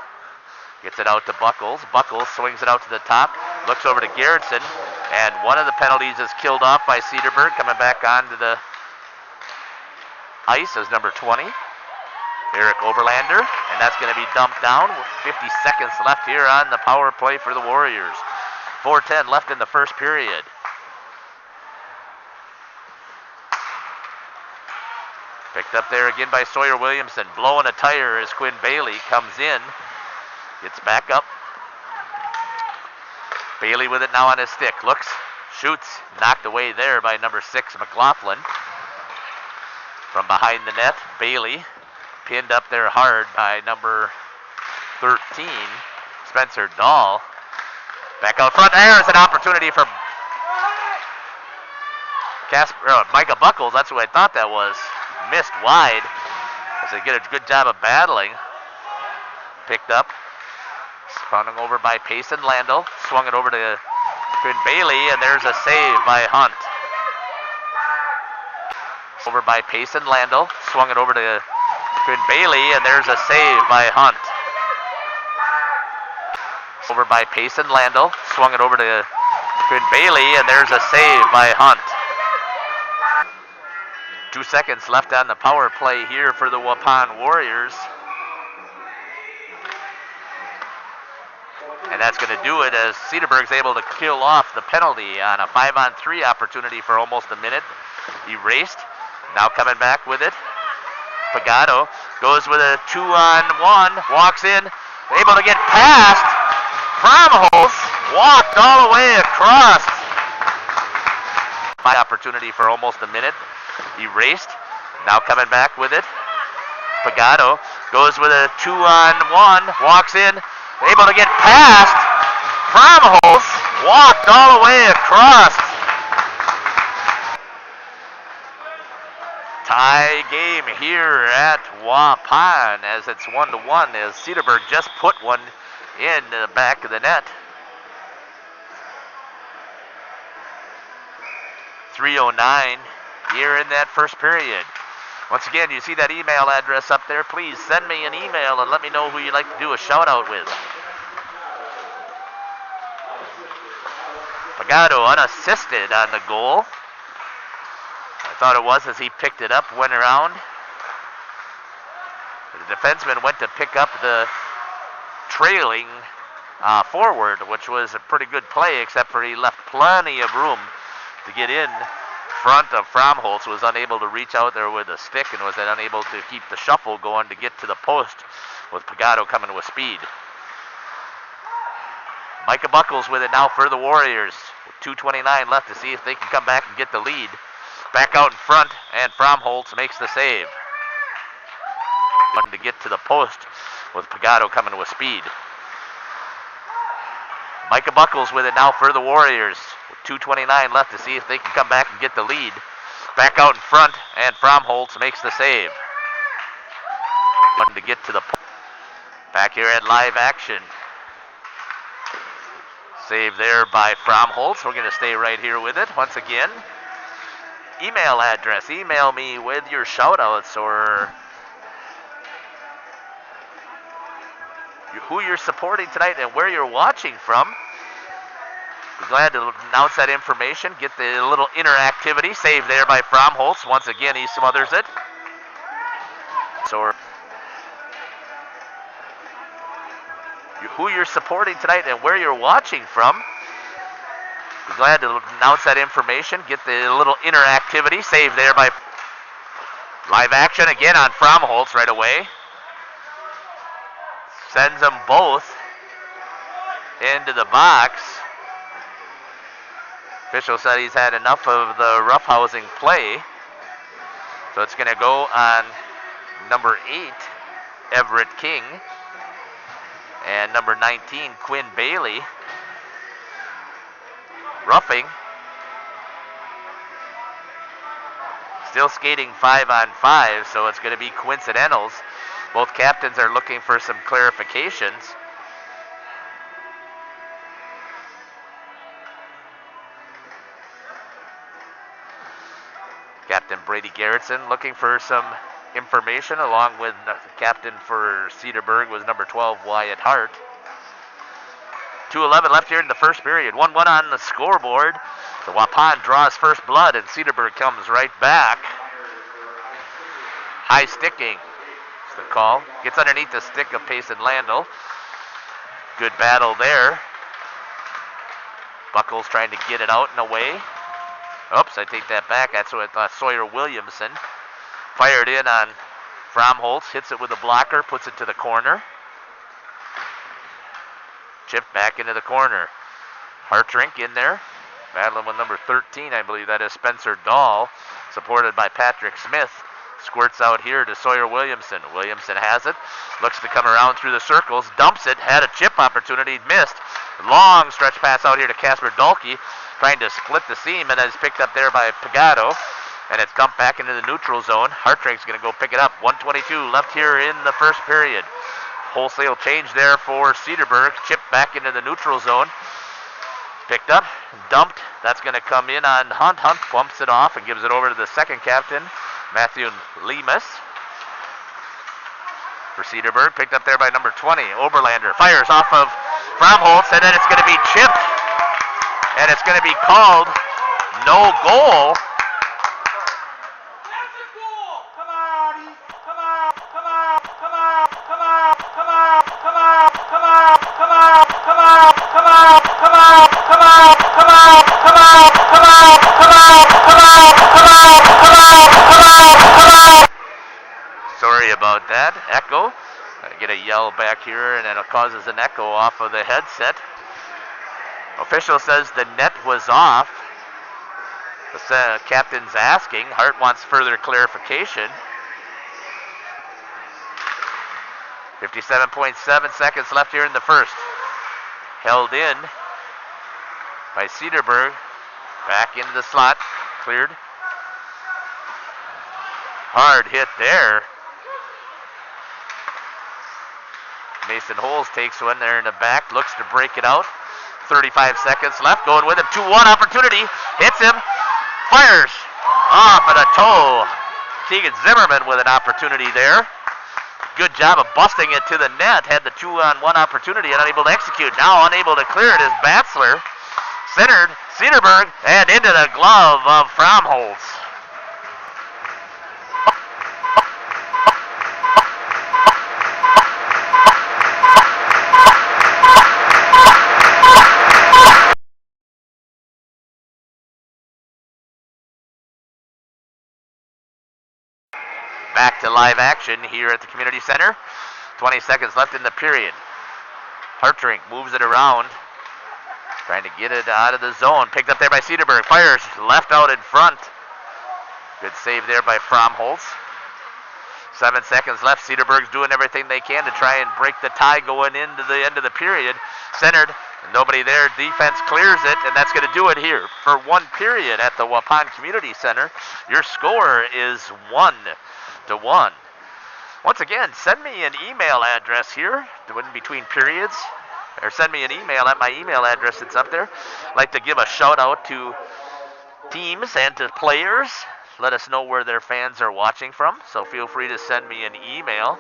Gets it out to Buckles. Buckles swings it out to the top. Looks over to Garrettson. And one of the penalties is killed off by Cedarburg. Coming back onto the ice is number 20, Eric Oberlander. And that's going to be dumped down with 50 seconds left here on the power play for the Warriors. 4:10 left in the first period. Picked up there again by Sawyer Williamson. Blowing a tire as Quinn Bailey comes in. Gets back up. Bailey with it now on his stick. Looks, shoots, knocked away there by number 6, McLaughlin. From behind the net, Bailey pinned up there hard by number 13, Spencer Dahl. Back out front. There's an opportunity for Micah Buckles. That's what I thought that was. Missed wide. As they get a good job of battling. Picked up. Spun over by Payson Landel. Swung it over to Quinn Bailey, and there's a save by Hunt. Over by Payson Landel. Swung it over to Quinn Bailey, and there's a save by Hunt. Over by Payson Landel. Swung it over to Quinn Bailey, and there's a save by Hunt. 2 seconds left on the power play here for the Waupun Warriors. And that's going to do it as Cedarburg's able to kill off the penalty on a 5-on-3 opportunity for almost a minute. Erased. Now coming back with it. Pagano goes with a 2-on-1. Walks in. Able to get past. Fromholz walked all the way across. Opportunity for almost a minute. Erased. Now coming back with it. Pagano goes with a 2-on-1. Walks in. Able to get past. Fromholz walked all the way across. Tie game here at Waupun as it's 1-1 as Cedarburg just put one in the back of the net. 3:09 here in that first period. Once again, you see that email address up there. Please send me an email and let me know who you'd like to do a shout out with. Pagano unassisted on the goal. I thought it was as he picked it up, went around. The defenseman went to pick up the trailing forward, which was a pretty good play, except for he left plenty of room to get in front of Fromholz. Was unable to reach out there with a stick and was unable to keep the shuffle going to get to the post with Pagano coming with speed. Micah Buckles with it now for the Warriors. With 2:29 left to see if they can come back and get the lead. Back out in front, and Fromholz makes the save. To get to the post with Pagano coming with speed. Micah Buckles with it now for the Warriors. With 2:29 left to see if they can come back and get the lead. Back out in front, and Fromholz makes the save. To get to the back here at live action. Save there by Fromholtz. We're going to stay right here with it once again. Email address. Email me with your shout-outs or who you're supporting tonight and where you're watching from. We're glad to announce that information. Get the little interactivity. Save there by Fromholtz. Once again, he smothers it. So who you're supporting tonight and where you're watching from. We're glad to announce that information. Get the little interactivity. Save there by live action again on Fromholtz right away. Sends them both into the box. Official said he's had enough of the roughhousing play. So it's going to go on number 8, Everett King, and number 19, Quinn Bailey. Roughing. Still skating 5-on-5, so it's going to be coincidentals. Both captains are looking for some clarifications. Captain Brady Garrettson looking for some information, along with the captain for Cedarburg was number 12, Wyatt Hart. 2:11 left here in the first period. 1-1 on the scoreboard. The Waupun draws first blood, and Cedarburg comes right back. High sticking is the call. Gets underneath the stick of Payson Landel. Good battle there. Buckles trying to get it out and away. Oops, I take that back. That's what Sawyer Williamson fired in on Fromholtz. Hits it with a blocker, puts it to the corner. Chipped back into the corner. Hartrink in there. Battling with number 13, I believe that is Spencer Dahl. Supported by Patrick Smith. Squirts out here to Sawyer Williamson. Williamson has it. Looks to come around through the circles. Dumps it. Had a chip opportunity. Missed. Long stretch pass out here to Casper Dahlke. Trying to split the seam, and is picked up there by Pagano. And it's dumped back into the neutral zone. Hartrink's going to go pick it up. 1:22 left here in the first period. Wholesale change there for Cedarburg. Chipped back into the neutral zone. Picked up, dumped. That's going to come in on Hunt. Hunt bumps it off and gives it over to the second captain, Matthew Lemus. For Cedarburg, picked up there by number 20, Oberlander. Fires off of Fromholtz, and then it's going to be chipped. And it's going to be called no goal. Sorry about that. Echo. I get a yell back here, and then it causes an echo off of the headset. Official says the net was off. The captain's asking. Hart wants further clarification. 57.7 seconds left here in the first. Held in by Cedarburg. Back into the slot. Cleared. Hard hit there. Mason Holes takes one there in the back. Looks to break it out. 35 seconds left. Going with him. 2-1 opportunity. Hits him. Fires. Off at a toe. Keegan Zimmerman with an opportunity there. Good job of busting it to the net. Had the 2-on-1 opportunity and unable to execute. Now unable to clear it is Batzler. Centered. Cedarburg. And into the glove of Fromholtz. Back to live action here at the community center. 20 seconds left in the period. Hartrink moves it around. Trying to get it out of the zone. Picked up there by Cedarburg. Fires left out in front. Good save there by Fromholtz. 7 seconds left. Cedarburg's doing everything they can to try and break the tie going into the end of the period. Centered. Nobody there. Defense clears it, and that's going to do it here for one period at the Waupun Community Center. Your score is 1-1. Once again, send me an email address here in between periods or send me an email at my email address that's up there. I'd like to give a shout out to teams and to players. Let us know where their fans are watching from. So feel free to send me an email.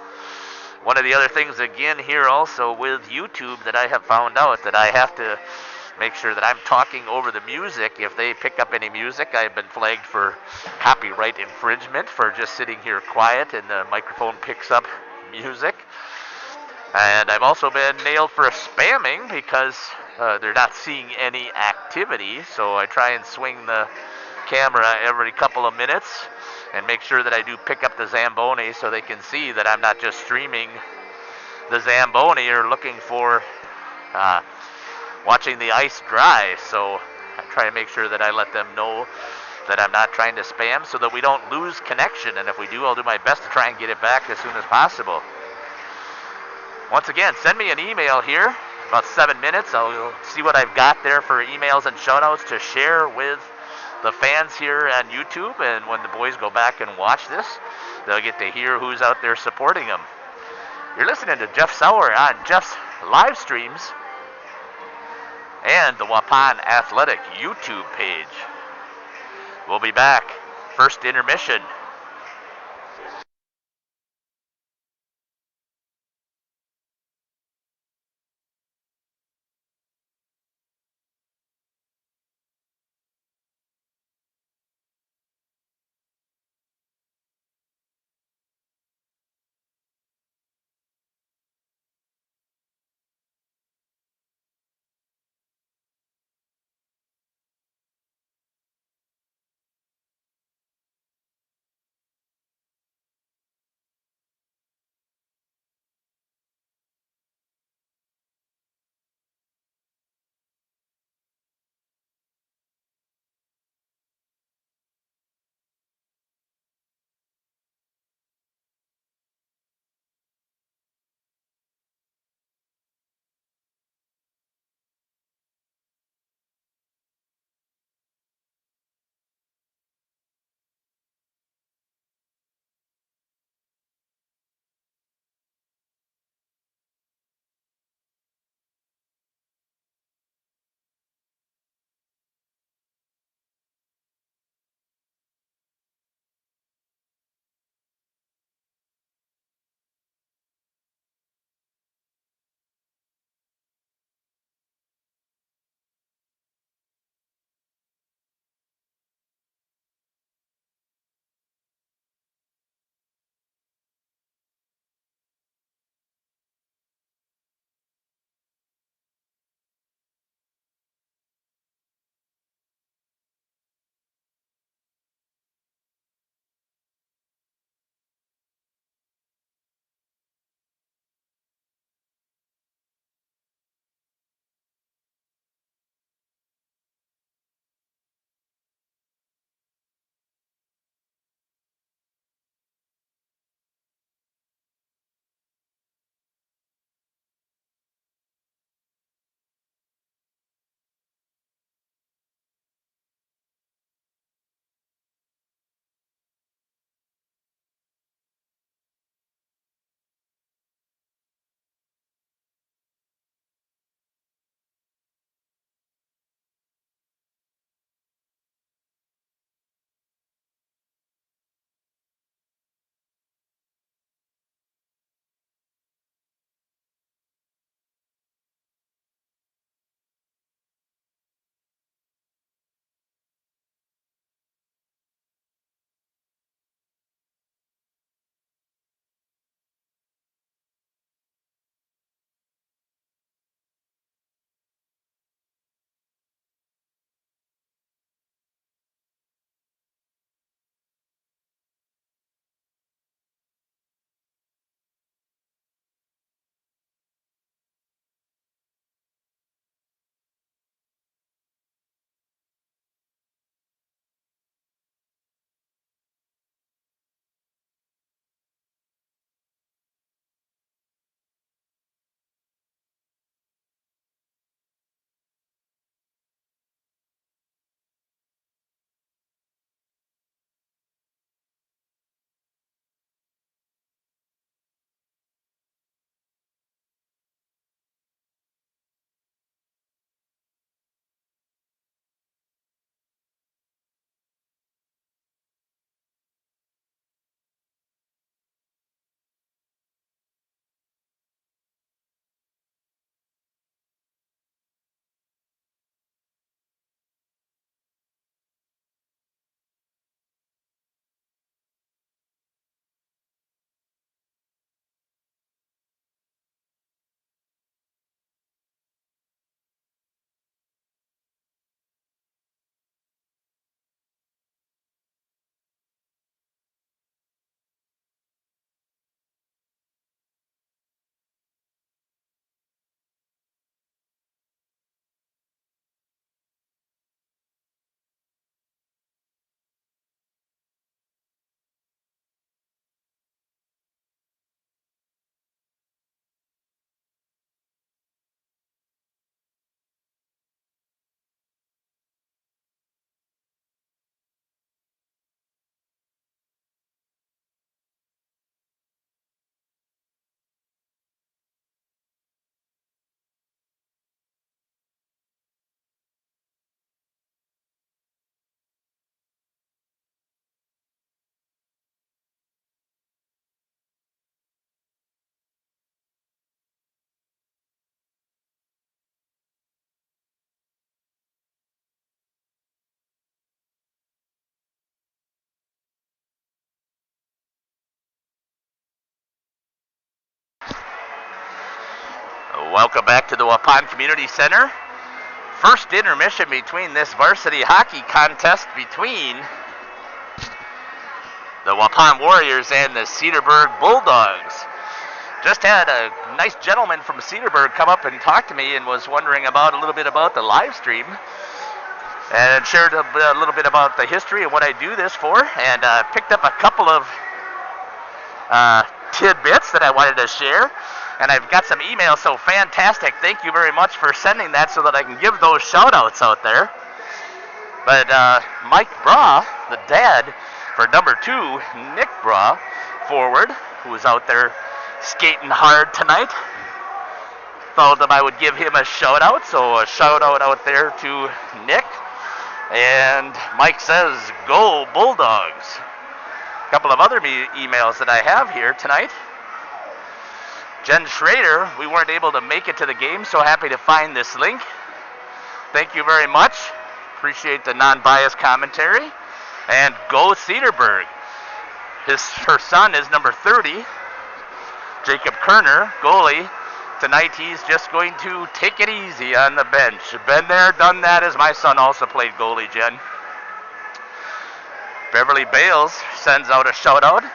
One of the other things, again, here also with YouTube that I have found out that I have to make sure that I'm talking over the music. If they pick up any music, I've been flagged for copyright infringement for just sitting here quiet and the microphone picks up music. And I've also been nailed for spamming because they're not seeing any activity. So I try and swing the camera every couple of minutes and make sure that I do pick up the Zamboni so they can see that I'm not just streaming the Zamboni or looking for watching the ice dry. So I try to make sure that I let them know that I'm not trying to spam so that we don't lose connection. And if we do, I'll do my best to try and get it back as soon as possible. Once again, send me an email here, about 7 minutes. I'll see what I've got there for emails and shoutouts to share with the fans here on YouTube. And when the boys go back and watch this, they'll get to hear who's out there supporting them. You're listening to Jeff Sauer on Jeff's live streams and the Waupun Athletic YouTube page. We'll be back. First intermission. Welcome back to the Waupun Community Center. First intermission between this varsity hockey contest between the Waupun Warriors and the Cedarburg Bulldogs. Just had a nice gentleman from Cedarburg come up and talk to me and was wondering about a little bit about the live stream and shared a little bit about the history and what I do this for, and picked up a couple of tidbits that I wanted to share. And I've got some emails, so fantastic. Thank you very much for sending that so that I can give those shout-outs out there. But Mike Braw, the dad for number 2, Nick Braw, forward, who was out there skating hard tonight, thought that I would give him a shout-out. So a shout-out out there to Nick. And Mike says, "Go Bulldogs." A couple of other emails that I have here tonight. Jen Schrader, we weren't able to make it to the game, so happy to find this link. Thank you very much. Appreciate the non-biased commentary. And go Cedarburg. Her son is number 30, Jacob Kerner, goalie. Tonight he's just going to take it easy on the bench. Been there, done that, as my son also played goalie, Jen. Beverly Bales sends out a shout-out.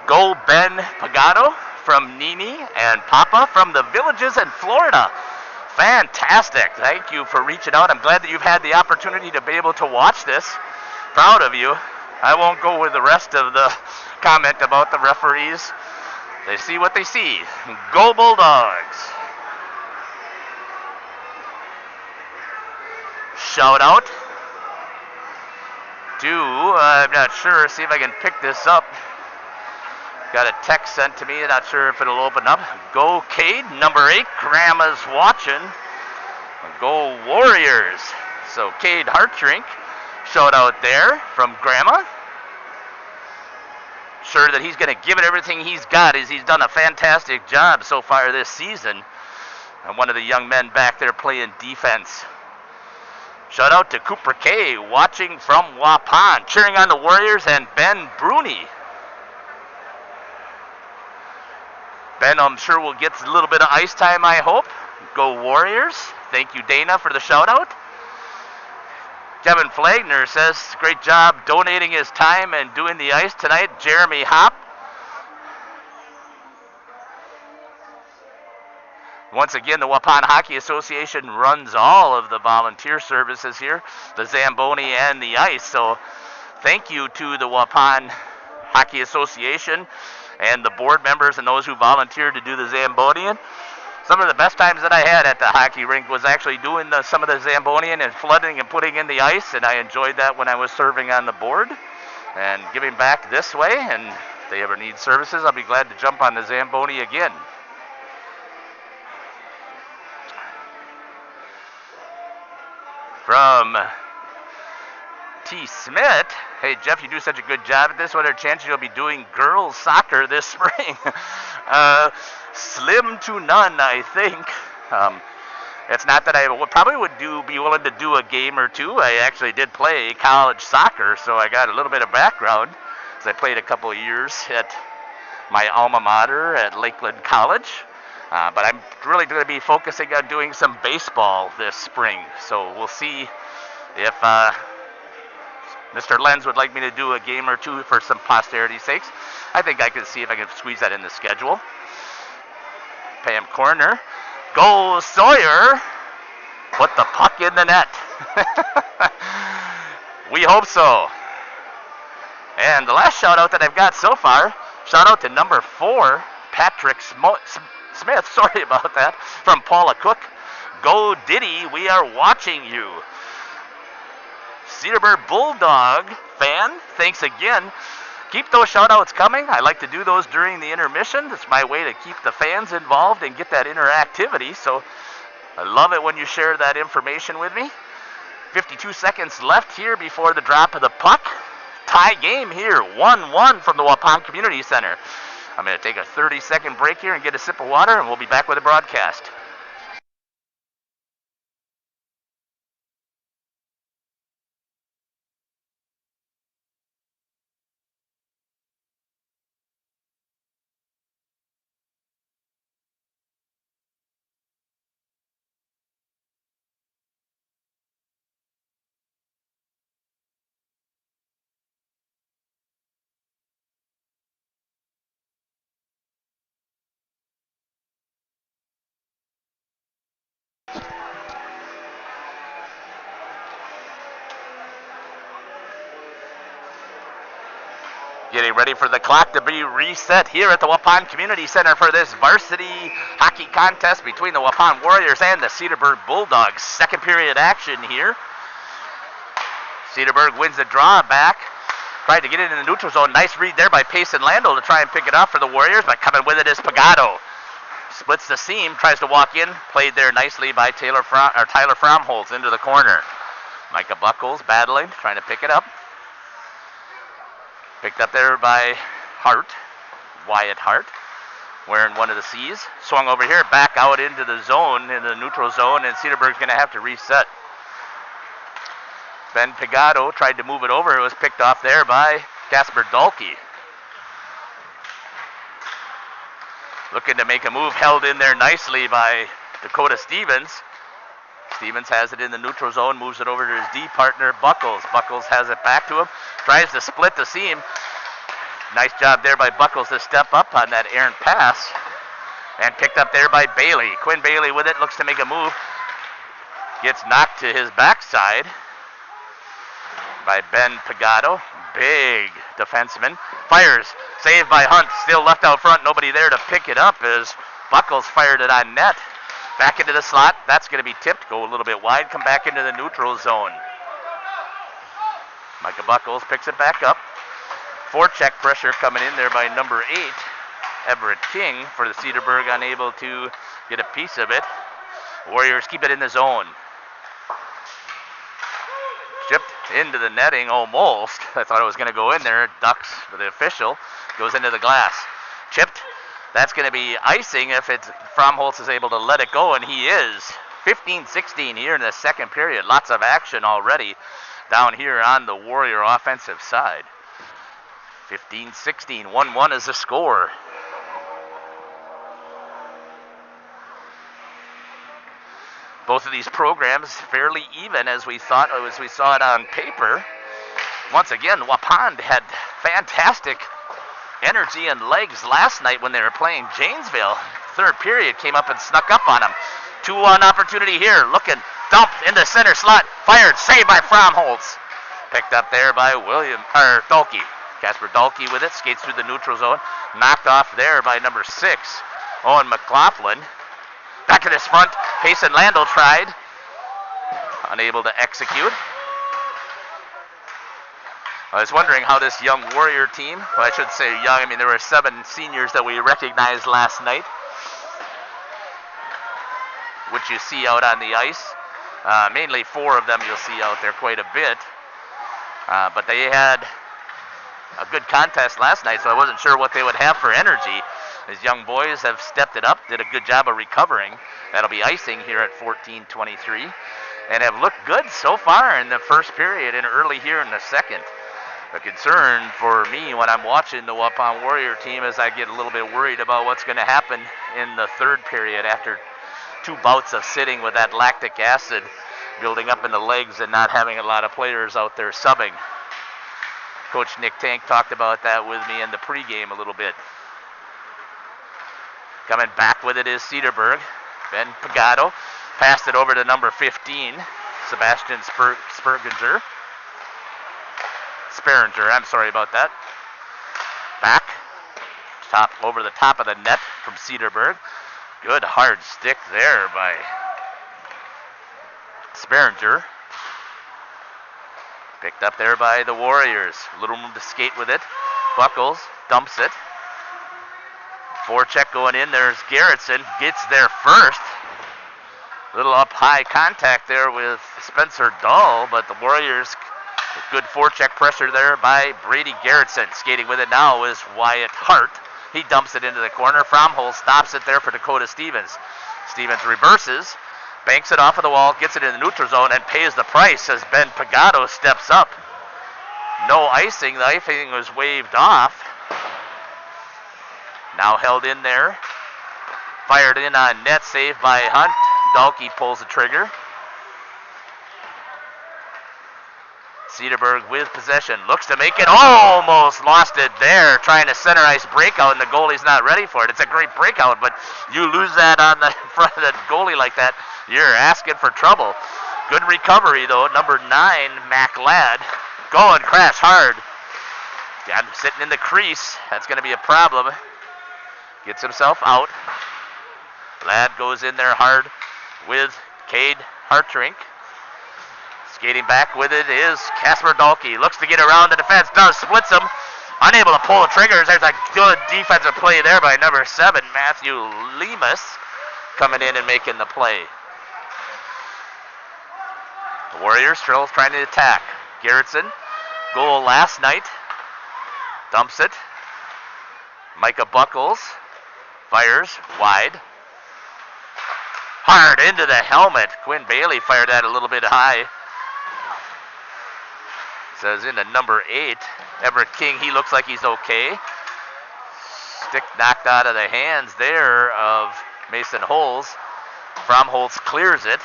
Go Ben Pagano from Nini and Papa from the Villages in Florida. Fantastic. Thank you for reaching out. I'm glad that you've had the opportunity to be able to watch this. Proud of you. I won't go with the rest of the comment about the referees. They see what they see. Go Bulldogs. Shout out to, I'm not sure, see if I can pick this up. Got a text sent to me, not sure if it'll open up. Go Cade, number 8, Grandma's watching. Go Warriors. So Cade Hartrink, shout out there from Grandma. Sure that he's going to give it everything he's got, as he's done a fantastic job so far this season. And one of the young men back there playing defense. Shout out to Cooper K, watching from Waupun, cheering on the Warriors, and Ben Bruni. Ben, I'm sure will get a little bit of ice time, I hope. Go Warriors. Thank you, Dana, for the shout-out. Kevin Flagner says, great job donating his time and doing the ice tonight. Jeremy Hopp. Once again, the Waupun Hockey Association runs all of the volunteer services here, the Zamboni and the ice. So thank you to the Waupun Hockey Association and the board members and those who volunteered to do the Zambonian. Some of the best times that I had at the hockey rink was actually doing some of the Zambonian and flooding and putting in the ice, and I enjoyed that when I was serving on the board and giving back this way. And if they ever need services, I'll be glad to jump on the Zamboni again. From T. Smith, hey Jeff, you do such a good job at this. What are the chances you'll be doing girls soccer this spring? Slim to none, I think. It's not that I would be willing to do a game or two. I actually did play college soccer, so I got a little bit of background, as I played a couple of years at my alma mater at Lakeland College. But I'm really going to be focusing on doing some baseball this spring. So we'll see if Mr. Lenz would like me to do a game or two for some posterity's sakes. I think I can see if I can squeeze that in the schedule. Pam Corner. Go Sawyer. Put the puck in the net. We hope so. And the last shout out that I've got so far, shout out to number 4, Patrick Smith, sorry about that, from Paula Cook. Go Diddy, we are watching you. Cedarburg Bulldog fan, thanks again. Keep those shout-outs coming. I like to do those during the intermission. It's my way to keep the fans involved and get that interactivity. So I love it when you share that information with me. 52 seconds left here before the drop of the puck. Tie game here, 1-1 from the Waupun Community Center. I'm going to take a 30-second break here and get a sip of water, and we'll be back with the broadcast. ready for the clock to be reset here at the Waupun Community Center for this varsity hockey contest between the Waupun Warriors and the Cedarburg Bulldogs. Second period action here. Cedarburg wins the draw back. Tried to get it in the neutral zone. Nice read there by Payson Landel to try and pick it up for the Warriors, but coming with it is Pagano. Splits the seam, tries to walk in. Played there nicely by Tyler Fromholz into the corner. Micah Buckles battling, trying to pick it up. Picked up there by Wyatt Hart, wearing one of the C's. Swung over here, back out into the zone, in the neutral zone, and Cedarburg's going to have to reset. Ben Pagano tried to move it over. It was picked off there by Casper Dahlke. Looking to make a move, held in there nicely by Dakota Stevens. Stevens has it in the neutral zone, moves it over to his D partner, Buckles. Buckles has it back to him, tries to split the seam. Nice job there by Buckles to step up on that errant pass. And picked up there by Bailey. Quinn Bailey with it, looks to make a move. Gets knocked to his backside by Ben Pagano. Big defenseman. Fires, saved by Hunt, still left out front, nobody there to pick it up as Buckles fired it on net. Back into the slot, that's going to be tipped, go a little bit wide, come back into the neutral zone. Micah Buckles picks it back up. Forecheck pressure coming in there by number 8, Everett King, for the Cedarburg, unable to get a piece of it. Warriors keep it in the zone. Chipped into the netting almost. I thought it was going to go in there. Ducks for the official. Goes into the glass. Chipped. That's going to be icing if Fromholz is able to let it go, and he is. 15-16 here in the second period. Lots of action already down here on the Warrior offensive side. 15-16. 1-1 is the score. Both of these programs fairly even as we saw it on paper. Once again, Waupun had fantastic energy and legs last night when they were playing Janesville. Third period came up and snuck up on them. 2-1 opportunity here. Looking, dumped into center slot. Fired, saved by Fromholz. Picked up there by Dahlke. Casper Dahlke with it, skates through the neutral zone. Knocked off there by number 6, Owen McLaughlin. Back in his front, Payson Landel tried. Unable to execute. I was wondering how this young Warrior team, well, I should say young, I mean there were 7 seniors that we recognized last night, which you see out on the ice. Mainly 4 of them you'll see out there quite a bit. But they had a good contest last night, so I wasn't sure what they would have for energy. These young boys have stepped it up, did a good job of recovering. That'll be icing here at 14-23, and have looked good so far in the first period and early here in the second. The concern for me when I'm watching the Waupun Warrior team is I get a little bit worried about what's going to happen in the third period after 2 bouts of sitting with that lactic acid building up in the legs and not having a lot of players out there subbing. Coach Nick Tank talked about that with me in the pregame a little bit. Coming back with it is Cedarburg. Ben Pagano passed it over to number 15, Sebastian Speringer, I'm sorry about that. Back, over the top of the net from Cedarburg. Good hard stick there by Speringer. Picked up there by the Warriors. A little room to skate with it. Buckles dumps it. Forecheck going in. There's Garrettson. Gets there first. Little up high contact there with Spencer Dahl, but the Warriors, good forecheck pressure there by Brady Garrettson. Skating with it now is Wyatt Hart. He dumps it into the corner. Fromholz stops it there for Dakota Stevens. Stevens reverses, banks it off of the wall, gets it in the neutral zone, and pays the price as Ben Pagano steps up. No icing. The icing was waved off. Now held in there. Fired in on net, saved by Hunt. Dahlke pulls the trigger. Cedarburg with possession. Looks to make it. Almost lost it there. Trying to center ice breakout, and the goalie's not ready for it. It's a great breakout, but you lose that on the front of the goalie like that, you're asking for trouble. Good recovery, though. Number 9, Mac Ladd. Going crash hard. Got him sitting in the crease. That's going to be a problem. Gets himself out. Ladd goes in there hard with Cade Hartrink. Skating back with it is Casper Dahlke. Looks to get around the defense. Does. Splits him. Unable to pull the triggers. There's a good defensive play there by number 7, Matthew Lemus, coming in and making the play. The Warriors still trying to attack. Garrettson, goal last night. Dumps it. Micah Buckles fires wide. Hard into the helmet. Quinn Bailey fired that a little bit high. Says into number 8. Everett King, he looks like he's okay. Stick knocked out of the hands there of Mason Holes. Fromholtz clears it.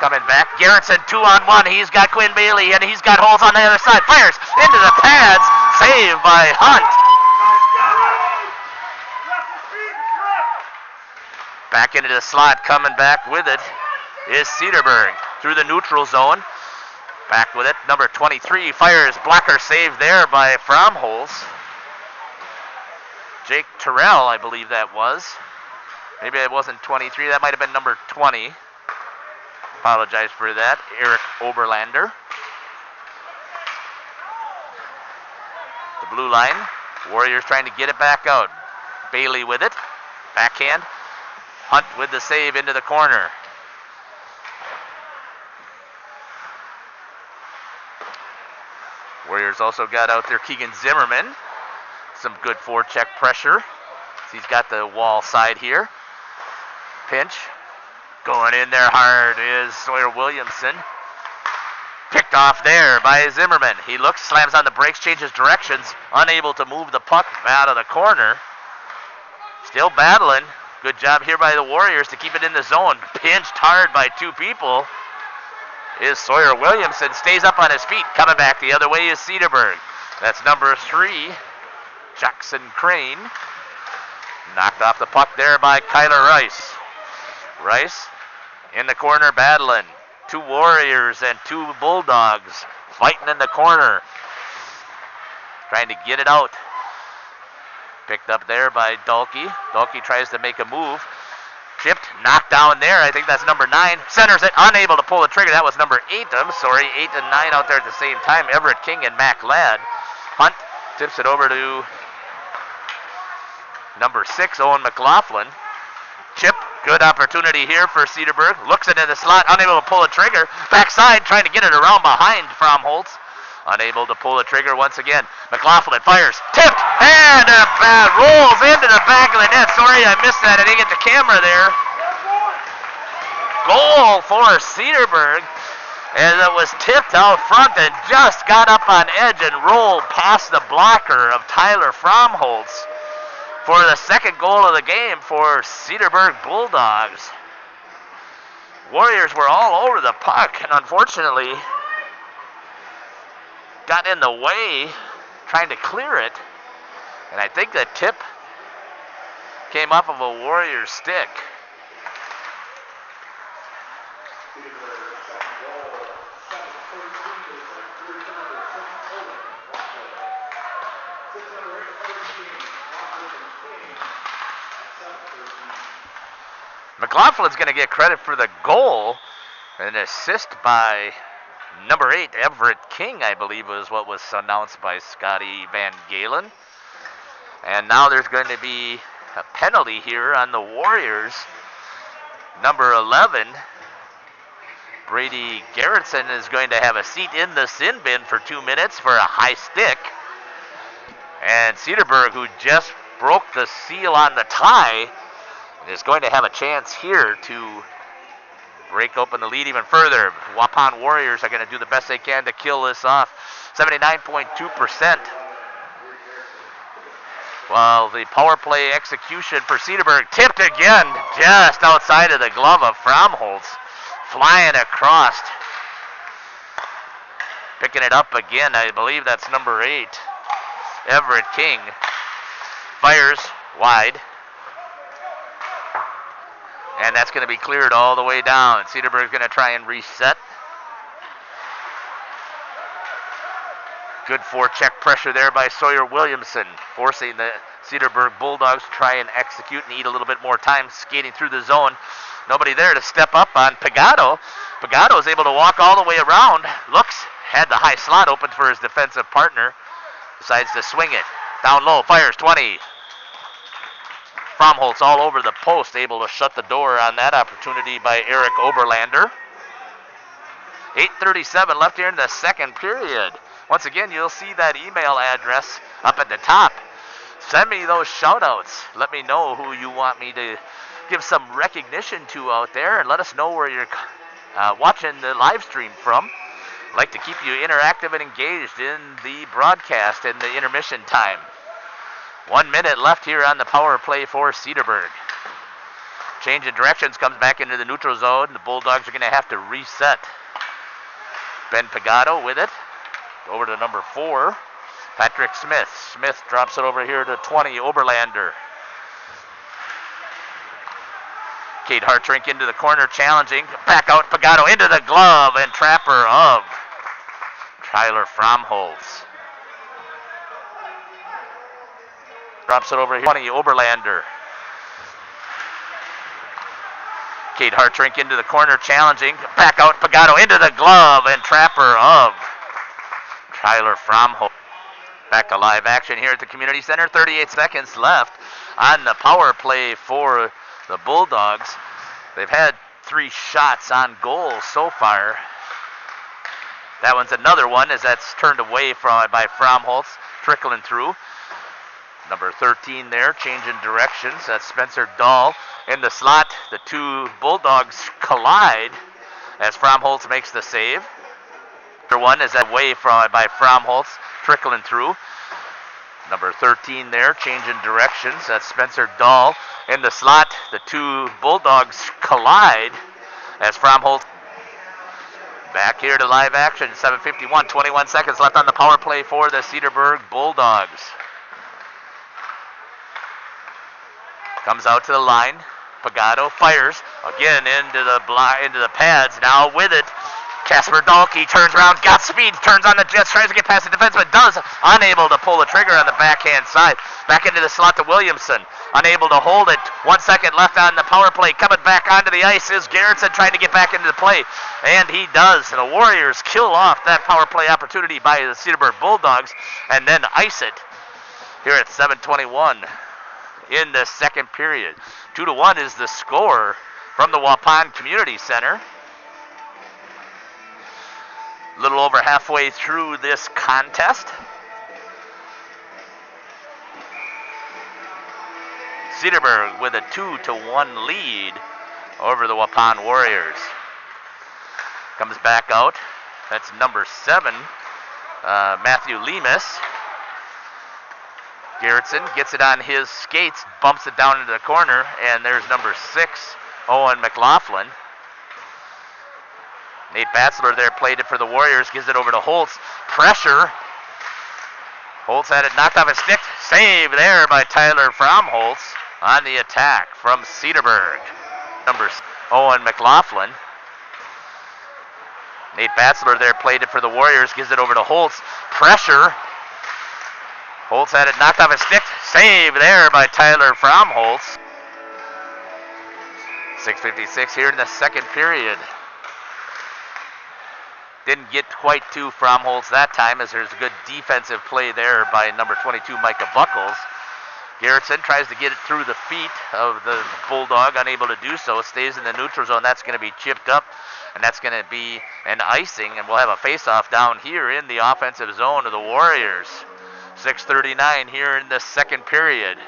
Coming back. Garrettson 2-on-1. He's got Quinn Bailey and he's got Holes on the other side. Fires into the pads. Saved by Hunt. Back into the slot. Coming back with it is Cedarburg through the neutral zone. Back with it, number 23 fires, blocker saved there by Fromholz. Jake Terrell, I believe that was. Maybe it wasn't 23, that might have been number 20. Apologize for that, Eric Oberlander. The blue line, Warriors trying to get it back out. Bailey with it, backhand. Hunt with the save into the corner. Warriors also got out there Keegan Zimmerman. Some good forecheck pressure. He's got the wall side here. Pinch. Going in there hard is Sawyer Williamson. Picked off there by Zimmerman. He looks, slams on the brakes, changes directions. Unable to move the puck out of the corner. Still battling. Good job here by the Warriors to keep it in the zone. Pinched hard by 2 people. Is Sawyer Williamson, stays up on his feet. Coming back the other way is Cedarburg. That's number 3, Jackson Crane. Knocked off the puck there by Kyler Rice. Rice in the corner battling. 2 Warriors and 2 Bulldogs fighting in the corner. Trying to get it out. Picked up there by Dahlke. Dahlke tries to make a move. Chipped, knocked down there. I think that's number 9. Centers it, unable to pull the trigger. That was number 8. I'm sorry, 8 and 9 out there at the same time. Everett King and Mac Ladd. Hunt tips it over to number 6, Owen McLaughlin. Chip, good opportunity here for Cedarburg. Looks into the slot, unable to pull the trigger. Backside, trying to get it around behind Fromholtz. Unable to pull the trigger once again. McLaughlin fires, tipped, and rolls into the back of the net. Sorry, I missed that. I didn't get the camera there. Goal for Cedarburg, and it was tipped out front and just got up on edge and rolled past the blocker of Tyler Fromholtz for the second goal of the game for Cedarburg Bulldogs. Warriors were all over the puck, and unfortunately got in the way trying to clear it, and I think the tip came off of a Warrior stick. McLaughlin's going to get credit for the goal, an assist by number 8, Everett King, I believe was what was announced by Scotty Van Galen. And now there's going to be a penalty here on the Warriors. Number 11, Brady Garrettson, is going to have a seat in the sin bin for 2 minutes for a high stick. And Cedarburg, who just broke the seal on the tie, is going to have a chance here to break open the lead even further. Waupun Warriors are going to do the best they can to kill this off. 79.2%. While the power play execution for Cedarburg tipped again just outside of the glove of Fromholtz. Flying across. Picking it up again. I believe that's number 8, Everett King. Fires wide. And that's going to be cleared all the way down. Cedarburg's going to try and reset. Good forecheck pressure there by Sawyer Williamson, forcing the Cedarburg Bulldogs to try and execute and need a little bit more time skating through the zone. Nobody there to step up on Pagano. Pagano is able to walk all the way around. Looks, had the high slot open for his defensive partner. Decides to swing it. Down low, fires 20. Fromholtz all over the post, able to shut the door on that opportunity by Eric Oberlander. 8:37 left here in the second period. Once again, you'll see that email address up at the top. Send me those shout-outs. Let me know who you want me to give some recognition to out there, and let us know where you're watching the live stream from. I'd like to keep you interactive and engaged in the broadcast in the intermission time. 1 minute left here on the power play for Cedarburg. Change in directions, comes back into the neutral zone. The Bulldogs are going to have to reset. Ben Pagano with it. Over to number 4, Patrick Smith. Smith drops it over here to 20, Oberlander. Cade Hartrink into the corner, challenging. Back out, Pagano into the glove, and trapper of Tyler Fromholtz. Drops it over here, 20, Oberlander. Cade Hartrink into the corner, challenging. Back out, Pagano into the glove, and trapper of Tyler Fromholtz. Back to live action here at the Community Center. 38 seconds left on the power play for the Bulldogs. They've had 3 shots on goal so far. That one's another one as that's turned away by Fromholtz, trickling through. Number 13 there, changing directions. That's Spencer Dahl in the slot. The 2 Bulldogs collide as Fromholtz makes the save. One is away by Fromholtz, trickling through. Number 13 there, changing directions. That's Spencer Dahl in the slot. The 2 Bulldogs collide as Fromholtz. Back here to live action, 7:51, 21 seconds left on the power play for the Cedarburg Bulldogs. Comes out to the line. Pagano fires again into the pads. Now with it, Casper Dahlke turns around, got speed, turns on the Jets, tries to get past the defense, but does, unable to pull the trigger on the backhand side. Back into the slot to Williamson, unable to hold it. 1 second left on the power play. Coming back onto the ice is Garrettson trying to get back into the play, and he does. And the Warriors kill off that power play opportunity by the Cedarburg Bulldogs, and then ice it here at 7:21 in the second period. 2-1 is the score from the Waupun Community Center. A little over halfway through this contest. Cedarburg with a 2-1 lead over the Waupun Warriors. Comes back out. That's number 7, Matthew Lemus. Garrettson gets it on his skates, bumps it down into the corner, and there's number 6, Owen McLaughlin. Nate Batzler there played it for the Warriors, gives it over to Holtz. Pressure. Holtz had it knocked off his stick. Save there by Tyler Fromholtz on the attack from Cedarburg. Number Owen McLaughlin. Nate Batzler there played it for the Warriors, gives it over to Holtz. Pressure. Holtz had it knocked off his stick. Save there by Tyler Fromholtz. 6:56 here in the second period. Didn't get quite to Fromholtz that time as there's a good defensive play there by number 22, Micah Buckles. Garrettson tries to get it through the feet of the Bulldog, unable to do so. Stays in the neutral zone. That's going to be chipped up, and that's going to be an icing, and we'll have a face-off down here in the offensive zone of the Warriors. 6:39 here in the second period.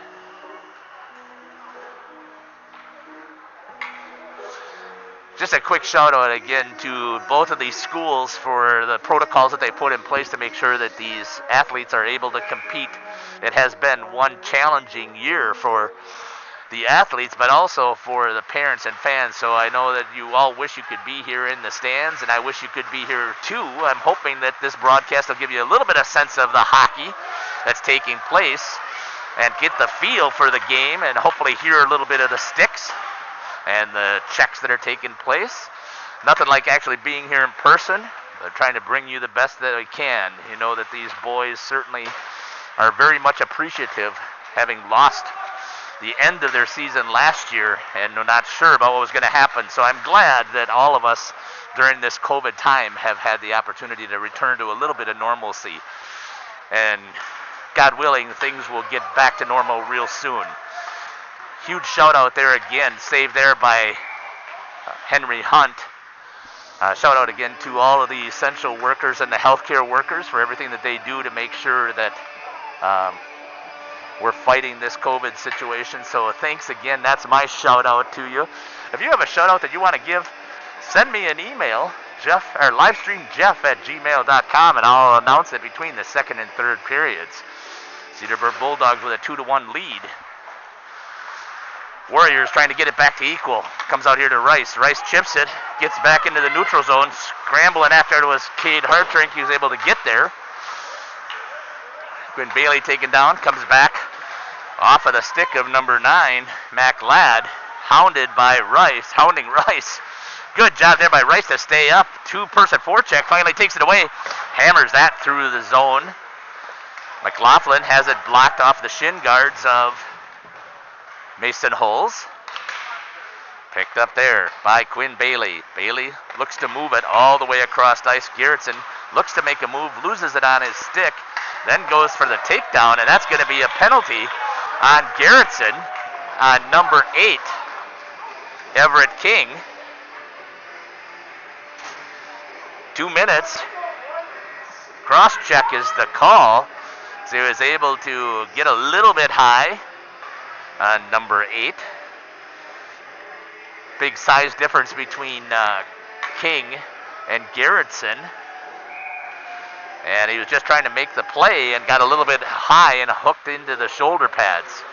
Just a quick shout out again to both of these schools for the protocols that they put in place to make sure that these athletes are able to compete. It has been one challenging year for the athletes, but also for the parents and fans. So I know that you all wish you could be here in the stands, and I wish you could be here too. I'm hoping that this broadcast will give you a little bit of sense of the hockey that's taking place and get the feel for the game, and hopefully hear a little bit of the sticks and the checks that are taking place. Nothing like actually being here in person. They're trying to bring you the best that they can. You know that these boys certainly are very much appreciative, having lost the end of their season last year and were not sure about what was going to happen. So I'm glad that all of us during this COVID time have had the opportunity to return to a little bit of normalcy. And God willing, things will get back to normal real soon. Huge shout out there again, saved there by Henry Hunt. Shout out again to all of the essential workers and the healthcare workers for everything that they do to make sure that we're fighting this COVID situation. So thanks again. That's my shout out to you. If you have a shout out that you want to give, send me an email, Jeff, or livestreamjeff@gmail.com, and I'll announce it between the second and third periods. Cedarburg Bulldogs with a 2-1 lead. Warriors trying to get it back to equal. Comes out here to Rice. Rice chips it, gets back into the neutral zone, scrambling after it was Cade Hartrink. He was able to get there. Quinn Bailey taken down, comes back off of the stick of number 9, Mac Ladd, hounding Rice. Good job there by Rice to stay up. Two-person forecheck, finally takes it away. Hammers that through the zone. McLaughlin has it blocked off the shin guards of Mason Hulls. Picked up there by Quinn Bailey. Bailey looks to move it all the way across ice. Garrettson looks to make a move, loses it on his stick, then goes for the takedown, and that's going to be a penalty on Garrettson on number 8, Everett King. 2 minutes. Cross-check is the call. So he was able to get a little bit high on number 8. Big size difference between King and Garrettson. And he was just trying to make the play and got a little bit high and hooked into the shoulder pads.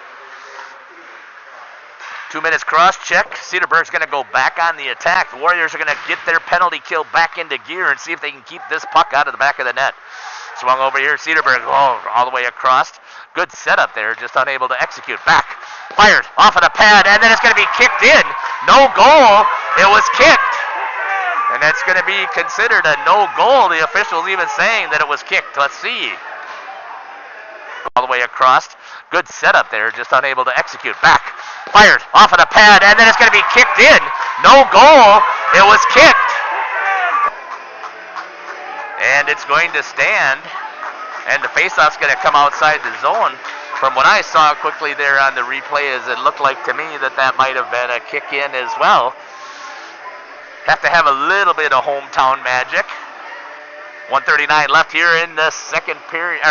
2 minutes cross-check. Cedarburg's going to go back on the attack. The Warriors are going to get their penalty kill back into gear and see if they can keep this puck out of the back of the net. Swung over here. Cedarburg all the way across. Good setup there, just unable to execute. Back. Fired off of the pad, and then it's going to be kicked in. No goal. It was kicked. And that's going to be considered a no goal. The officials even saying that it was kicked. Let's see. All the way across. Good setup there, just unable to execute. Back. Fired off of the pad, and then it's going to be kicked in. No goal. It was kicked. And it's going to stand. And the faceoff's going to come outside the zone. From what I saw quickly there on the replay, is it looked like to me that might have been a kick in as well. Have to have a little bit of hometown magic. 1:39 left here in the second period,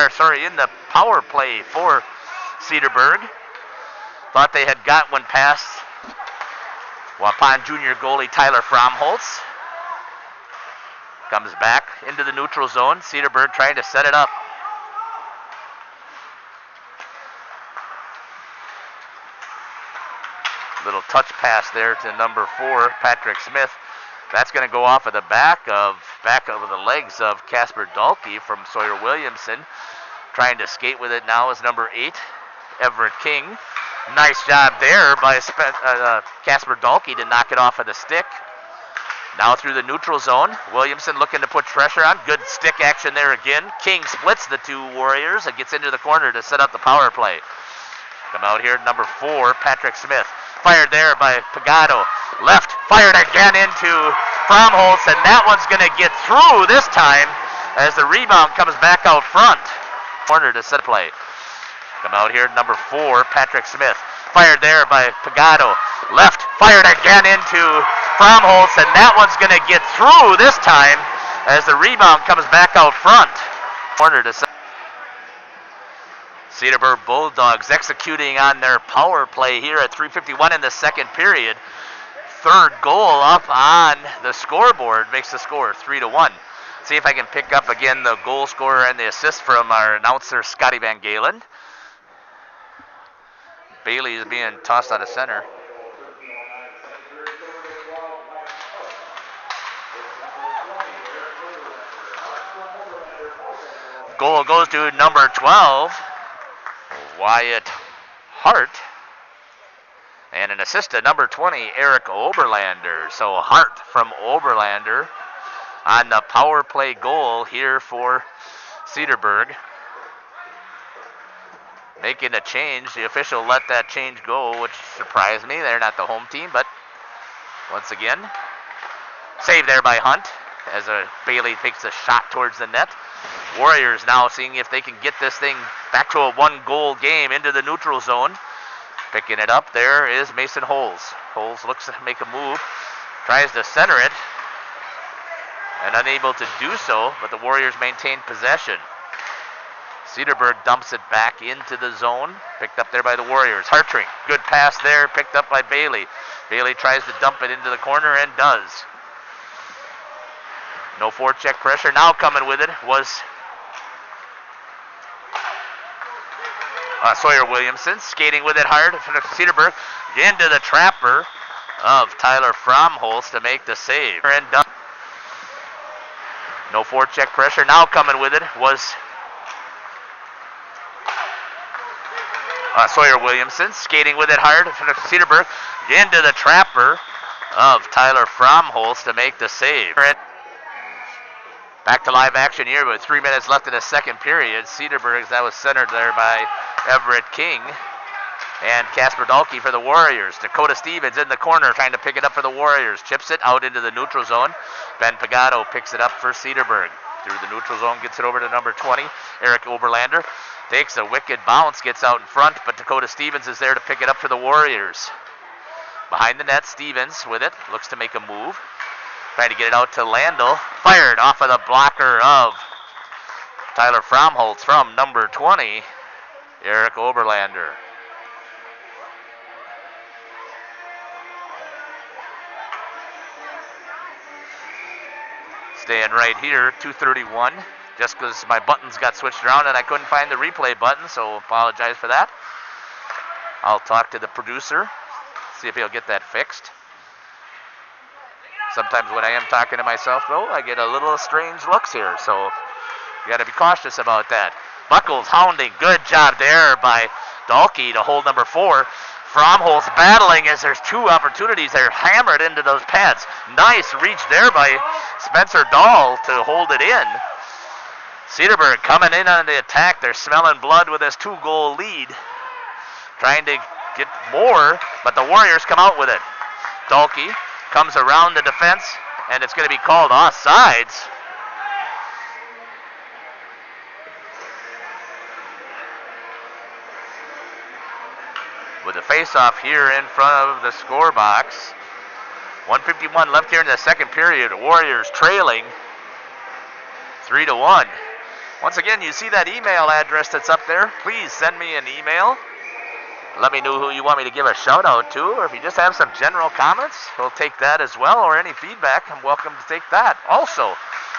in the power play for Cedarburg. Thought they had got one past Waupun junior goalie Tyler Fromholtz. Comes back into the neutral zone. Cedarburg trying to set it up. Little touch pass there to number 4, Patrick Smith. That's going to go off of the back of the legs of Casper Dahlke from Sawyer Williamson. Trying to skate with it now is number 8, Everett King. Nice job there by Casper Dahlke to knock it off of the stick. Now through the neutral zone. Williamson looking to put pressure on. Good stick action there again. King splits the two Warriors and gets into the corner to set up the power play. Come out here, number 4, Patrick Smith. Fired there by Pagano. Left, fired again into Fromholtz, and that one's going to get through this time as the rebound comes back out front. Corner to set play. Come out here, number 4, Patrick Smith. Fired there by Pagano. Left, fired again into Fromholtz, and that one's going to get through this time as the rebound comes back out front. Corner to set. Cedarburg Bulldogs executing on their power play here at 3:51 in the second period. Third goal up on the scoreboard makes the score 3-1. See if I can pick up again the goal scorer and the assist from our announcer, Scotty Van Galen. Bailey is being tossed out of center. Goal goes to number 12, Wyatt Hart. And an assist to number 20, Eric Oberlander. So Hart from Oberlander on the power play goal here for Cedarburg. Making a change. The official let that change go, which surprised me. They're not the home team, but once again, saved there by Hunt as Bailey takes a shot towards the net. Warriors now seeing if they can get this thing back to a one-goal game into the neutral zone. Picking it up there is Mason Holes. Holes looks to make a move, tries to center it, and unable to do so, but the Warriors maintain possession. Cedarburg dumps it back into the zone, picked up there by the Warriors. Hartring, good pass there, picked up by Bailey. Bailey tries to dump it into the corner and does. No forecheck pressure. Now coming with it was Sawyer Williamson, skating with it hard for Cedarburg. Into the trapper of Tyler Fromholz to make the save. And done. No forecheck pressure. Now coming with it was Sawyer Williamson, skating with it hard for Cedarburg. Into the trapper of Tyler Fromholz to make the save. Back to live action here with 3 minutes left in the second period. Cedarburg, that was centered there by Everett King. And Casper Dahlke for the Warriors. Dakota Stevens in the corner trying to pick it up for the Warriors. Chips it out into the neutral zone. Ben Pagato picks it up for Cedarburg. Through the neutral zone, gets it over to number 20, Eric Oberlander. Takes a wicked bounce, gets out in front, but Dakota Stevens is there to pick it up for the Warriors. Behind the net, Stevens with it, looks to make a move. Trying to get it out to Landel. Fired off of the blocker of Tyler Fromholz from number 20, Eric Oberlander. Staying right here, 2:31. Just because my buttons got switched around and I couldn't find the replay button, so apologize for that. I'll talk to the producer, see if he'll get that fixed. Sometimes when I am talking to myself, though, I get a little strange looks here, so you got to be cautious about that. Buckles hounding, good job there by Dahlke to hold number 4. Fromholz battling as there's two opportunities there, hammered into those pads. Nice reach there by Spencer Dahl to hold it in. Cedarburg coming in on the attack. They're smelling blood with this 2-goal lead. Trying to get more, but the Warriors come out with it. Dahlke comes around the defense, and it's going to be called offsides. With the face-off here in front of the score box. 1:51 left here in the second period. Warriors trailing 3-1. Once again, you see that email address that's up there. Please send me an email. Let me know who you want me to give a shout out to, or if you just have some general comments, we'll take that as well, or any feedback, I'm welcome to take that. Also,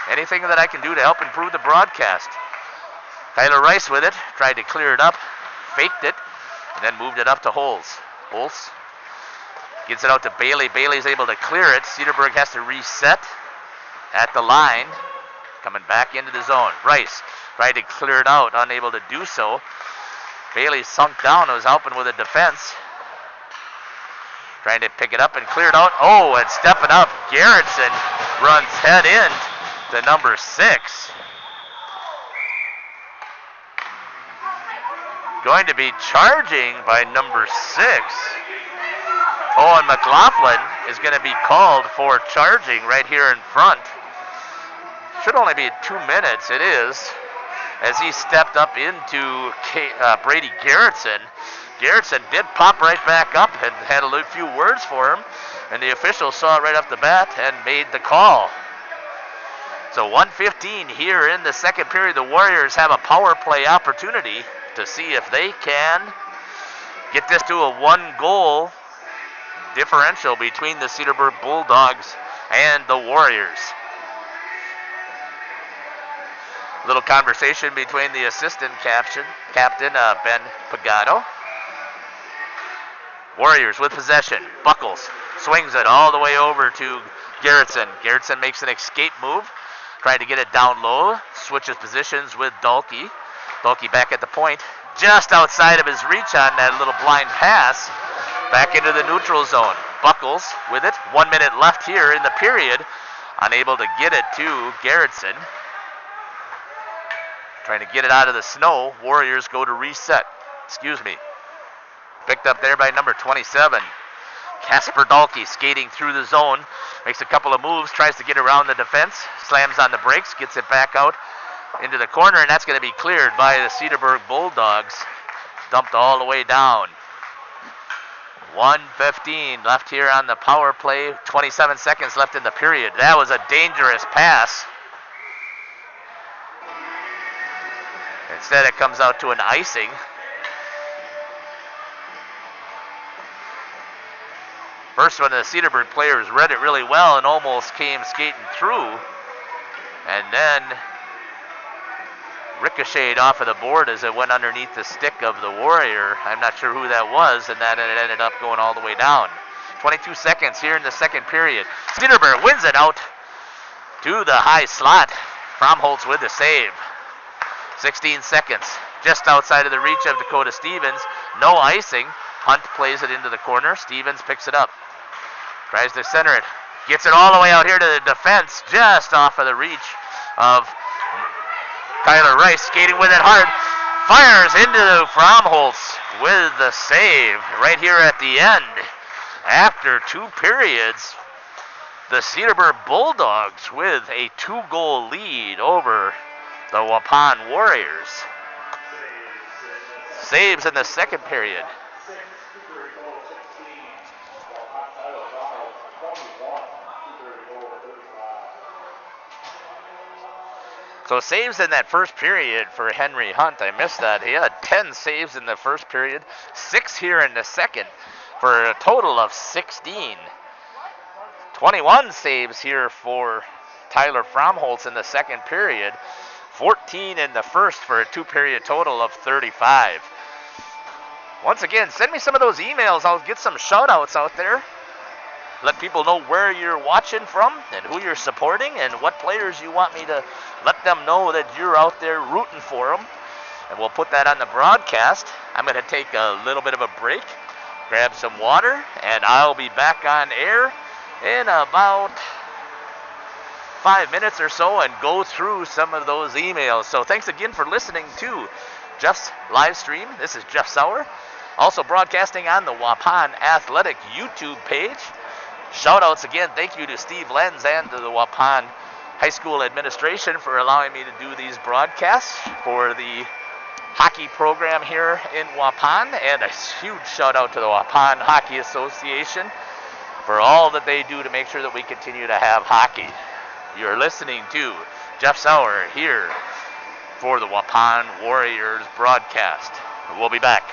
anything that I can do to help improve the broadcast. Tyler Rice with it, tried to clear it up, faked it, and then moved it up to Holes. Holes gets it out to Bailey. Bailey's able to clear it. Cedarburg has to reset at the line. Coming back into the zone. Rice tried to clear it out, unable to do so. Bailey sunk down and was helping with the defense. Trying to pick it up and clear it out. Oh, and stepping up, Gerritsen runs head in to number 6. Going to be charging by number 6. Owen McLaughlin is going to be called for charging right here in front. Should only be 2 minutes, it is, as he stepped up into Brady Gerritsen. Gerritsen did pop right back up and had a few words for him, and the official saw it right off the bat and made the call. So 1:15 here in the second period. The Warriors have a power play opportunity to see if they can get this to a 1-goal differential between the Cedarburg Bulldogs and the Warriors. Little conversation between the assistant captain Ben Pagato. Warriors with possession. Buckles swings it all the way over to Gerritsen. Gerritsen makes an escape move, trying to get it down low, switches positions with Dahlke. Dahlke back at the point, just outside of his reach on that little blind pass, back into the neutral zone. Buckles with it, 1 minute left here in the period. Unable to get it to Garrettson. Trying to get it out of the snow. Warriors go to reset. Excuse me. Picked up there by number 27. Casper Dahlke skating through the zone. Makes a couple of moves. Tries to get around the defense. Slams on the brakes. Gets it back out into the corner. And that's going to be cleared by the Cedarburg Bulldogs. Dumped all the way down. 1:15 left here on the power play. 27 seconds left in the period. That was a dangerous pass. Instead, it comes out to an icing. First one, the Cedarburg players read it really well and almost came skating through. And then ricocheted off of the board as it went underneath the stick of the Warrior. I'm not sure who that was, and then it ended up going all the way down. 22 seconds here in the second period. Cedarburg wins it out to the high slot. Fromholtz with the save. 16 seconds, just outside of the reach of Dakota Stevens. No icing. Hunt plays it into the corner. Stevens picks it up. Tries to center it. Gets it all the way out here to the defense, just off of the reach of Tyler Rice. Skating with it hard. Fires into Fromholtz with the save right here at the end. After 2 periods, the Cedarburg Bulldogs with a 2-goal lead over the Waupun Warriors. Saves in the second period. So saves in that first period for Henry Hunt. I missed that. He had 10 saves in the first period, 6 here in the second, for a total of 16. 21 saves here for Tyler Fromholtz in the second period. 14 in the first for a 2-period total of 35. Once again, send me some of those emails. I'll get some shout-outs out there. Let people know where you're watching from and who you're supporting and what players you want me to let them know that you're out there rooting for them. And we'll put that on the broadcast. I'm going to take a little bit of a break, grab some water, and I'll be back on air in about 5 minutes or so and go through some of those emails. So thanks again for listening to Jeff's live stream. This is Jeff Sauer, also broadcasting on the Waupun Athletic YouTube page. Shout outs again, thank you to Steve Lenz and to the Waupun High School administration for allowing me to do these broadcasts for the hockey program here in Waupun, and a huge shout out to the Waupun Hockey Association for all that they do to make sure that we continue to have hockey. You're listening to Jeff Sauer here for the Waupun Warriors broadcast. We'll be back.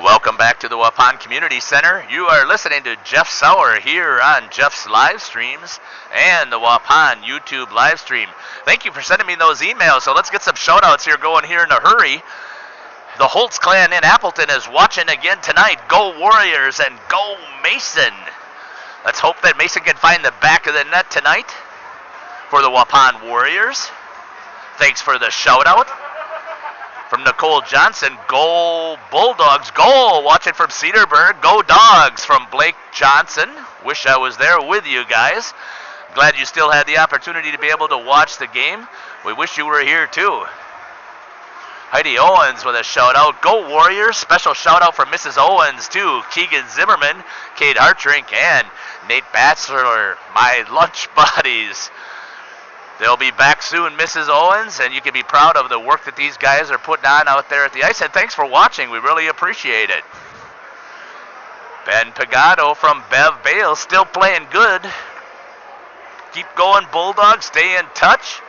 Welcome back to the Waupun Community Center. You are listening to Jeff Sauer here on Jeff's live streams and the Waupun YouTube live stream. Thank you for sending me those emails. So let's get some shout outs here going here in a hurry. The Holtz clan in Appleton is watching again tonight. Go Warriors and go Mason. Let's hope that Mason can find the back of the net tonight for the Waupun Warriors. Thanks for the shout out. From Nicole Johnson, go Bulldogs, goal, watching from Cedarburg, go Dogs from Blake Johnson. Wish I was there with you guys. Glad you still had the opportunity to be able to watch the game. We wish you were here too. Heidi Owens with a shout out, go Warriors. Special shout out for Mrs. Owens too, Keegan Zimmerman, Kate Hartrink, and Nate Batchelor, my lunch buddies. They'll be back soon, Mrs. Owens, and you can be proud of the work that these guys are putting on out there at the ice. And thanks for watching. We really appreciate it. Ben Pagano from Bev Bale still playing good. Keep going, Bulldogs. Stay in touch.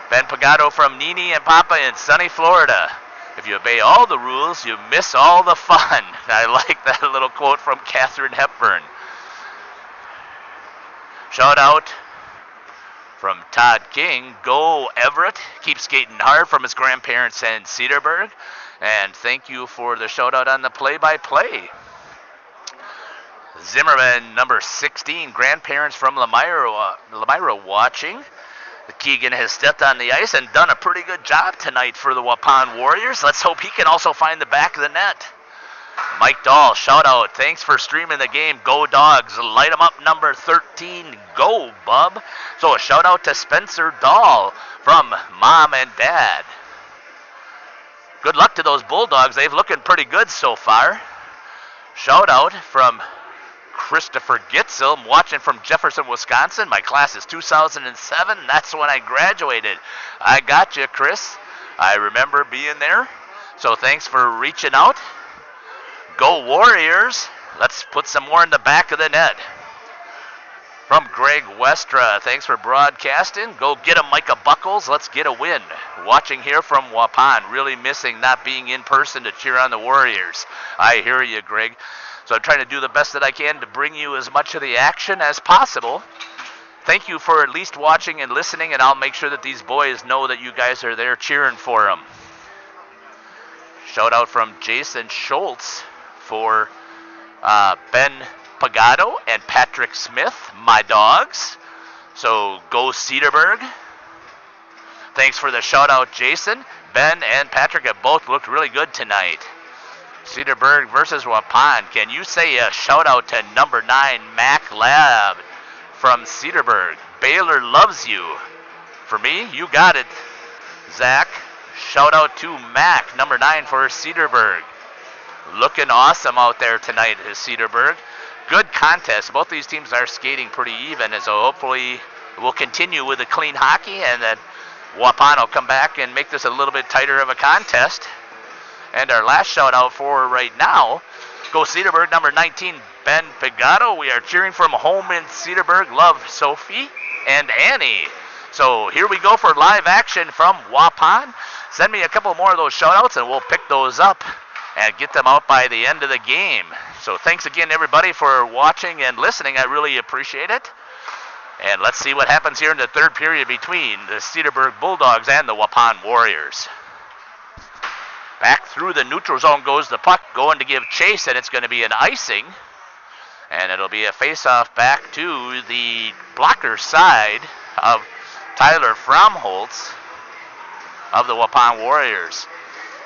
Ben Pagano from Nini and Papa in sunny Florida. If you obey all the rules, you miss all the fun. I like that little quote from Katharine Hepburn. Shout out from Todd King, go Everett, keep skating hard from his grandparents in Cedarburg. And thank you for the shout out on the play-by-play. Zimmerman, number 16, grandparents from Lamira watching. Keegan has stepped on the ice and done a pretty good job tonight for the Waupun Warriors. Let's hope he can also find the back of the net. Mike Dahl, shout out. Thanks for streaming the game. Go Dogs. Light them up, number 13. Go, bub. So a shout out to Spencer Dahl from Mom and Dad. Good luck to those Bulldogs. They've looking pretty good so far. Shout out from Christopher Gitzel. I'm watching from Jefferson, Wisconsin. My class is 2007. That's when I graduated. I got you, Chris. I remember being there. So thanks for reaching out. Go Warriors. Let's put some more in the back of the net. From Greg Westra, thanks for broadcasting. Go get him, Micah Buckles. Let's get a win. Watching here from Waupun. Really missing not being in person to cheer on the Warriors. I hear you, Greg. So I'm trying to do the best that I can to bring you as much of the action as possible. Thank you for at least watching and listening, and I'll make sure that these boys know that you guys are there cheering for them. Shout out from Jason Schultz for Ben Pagano and Patrick Smith, my dogs. So go Cedarburg. Thanks for the shout out, Jason. Ben and Patrick have both looked really good tonight. Cedarburg versus Waupun. Can you say a shout out to number 9, Mac Lab from Cedarburg? Baylor loves you. For me, you got it, Zach. Shout out to Mac, number 9 for Cedarburg. Looking awesome out there tonight at Cedarburg. Good contest. Both these teams are skating pretty even, and so hopefully we'll continue with the clean hockey, and then Waupun will come back and make this a little bit tighter of a contest. And our last shout out for right now, go Cedarburg, number 19, Ben Pagano. We are cheering from home in Cedarburg. Love Sophie and Annie. So here we go for live action from Waupun. Send me a couple more of those shout outs and we'll pick those up and get them out by the end of the game. So thanks again, everybody, for watching and listening. I really appreciate it. And let's see what happens here in the third period between the Cedarburg Bulldogs and the Waupun Warriors. Back through the neutral zone goes the puck, going to give chase, and it's going to be an icing. And it'll be a face-off back to the blocker side of Tyler Fromholtz of the Waupun Warriors.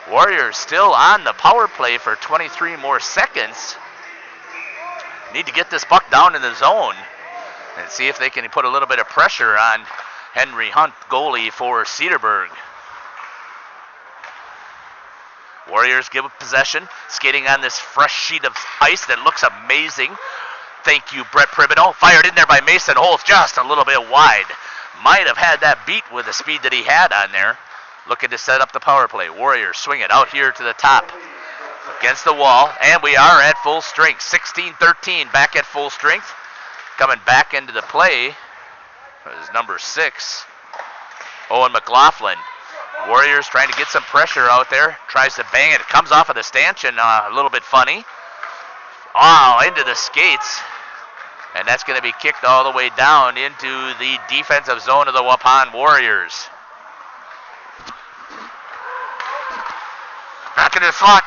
Warriors still on the power play for 23 more seconds. Need to get this puck down in the zone and see if they can put a little bit of pressure on Henry Hunt, goalie for Cedarburg. Warriors give up possession, skating on this fresh sheet of ice that looks amazing. Thank you, Brett Pribino. Fired in there by Mason Holtz, just a little bit wide. Might have had that beat with the speed that he had on there. Looking to set up the power play. Warriors swing it out here to the top. Against the wall, and we are at full strength. 16-13, back at full strength. Coming back into the play is number 6, Owen McLaughlin. Warriors trying to get some pressure out there. Tries to bang it. It comes off of the stanchion a little bit funny. Oh, into the skates. And that's going to be kicked all the way down into the defensive zone of the Waupun Warriors. Back in the slot.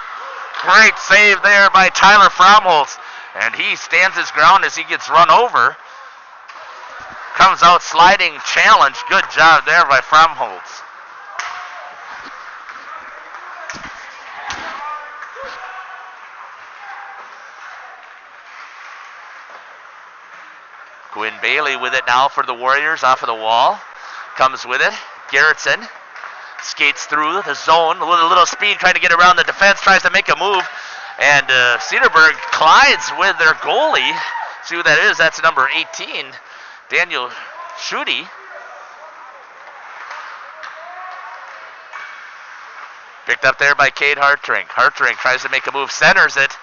Great save there by Tyler Fromholz. And he stands his ground as he gets run over. Comes out sliding challenge. Good job there by Fromholz. Quinn Bailey with it now for the Warriors off of the wall. Comes with it. Garrettson skates through the zone with a little speed, trying to get around the defense, tries to make a move. And Cedarburg collides with their goalie. See who that is? That's number 18, Daniel Schutte. Picked up there by Cade Hartring. Hartring tries to make a move, centers it.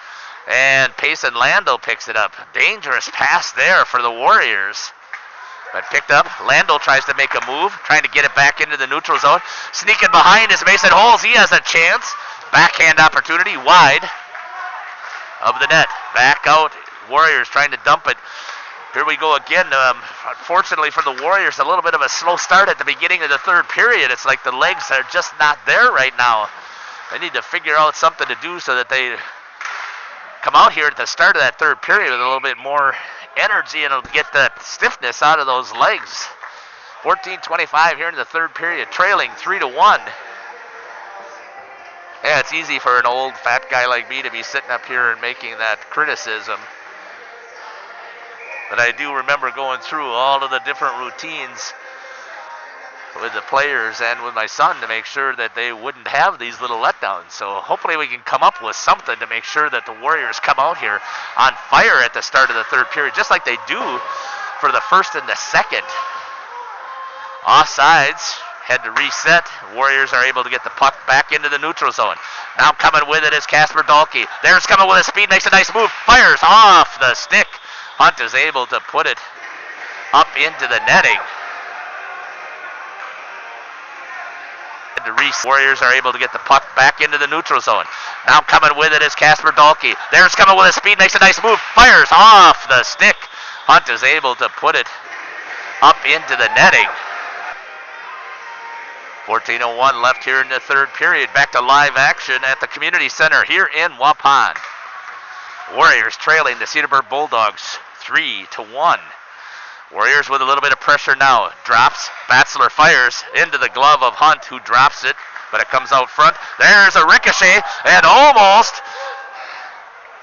And Payson Landau picks it up. Dangerous pass there for the Warriors. But picked up. Landau tries to make a move, trying to get it back into the neutral zone. Sneaking behind is Mason Holes. He has a chance. Backhand opportunity wide of the net. Back out. Warriors trying to dump it. Here we go again. Unfortunately for the Warriors, a little bit of a slow start at the beginning of the third period. It's like the legs are just not there right now. They need to figure out something to do so that they come out here at the start of that third period with a little bit more energy and it'll get that stiffness out of those legs. 14:25 here in the third period, trailing 3-1. Yeah, it's easy for an old fat guy like me to be sitting up here and making that criticism. But I do remember going through all of the different routines with the players and with my son to make sure that they wouldn't have these little letdowns. So hopefully we can come up with something to make sure that the Warriors come out here on fire at the start of the third period, just like they do for the first and the second. Offsides, had to reset. Warriors are able to get the puck back into the neutral zone. Now coming with it is Casper Dahlke. There's coming with a speed, makes a nice move, fires off the stick. Hunt is able to put it up into the netting. Warriors are able to get the puck back into the neutral zone. Now coming with it is Casper Dahlke. There's coming with a speed, makes a nice move, fires off the stick. Hunt is able to put it up into the netting. 14:01 left here in the third period. Back to live action at the Community Center here in Waupun. Warriors trailing the Cedarburg Bulldogs 3-1. Warriors with a little bit of pressure now. Drops. Batzler fires into the glove of Hunt, who drops it, but it comes out front. There's a ricochet and almost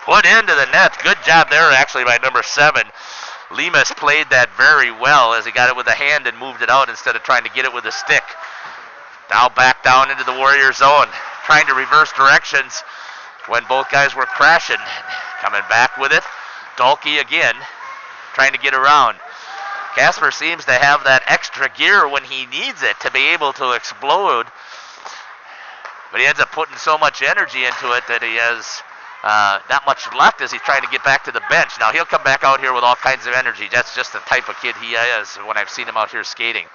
put into the net. Good job there, actually, by number 7. Lemus played that very well as he got it with the hand and moved it out instead of trying to get it with a stick. Now back down into the Warrior zone, trying to reverse directions when both guys were crashing. Coming back with it. Dahlke again, trying to get around. Casper seems to have that extra gear when he needs it to be able to explode. But he ends up putting so much energy into it that he has not much left as he's trying to get back to the bench. Now he'll come back out here with all kinds of energy. That's just the type of kid he is when I've seen him out here skating.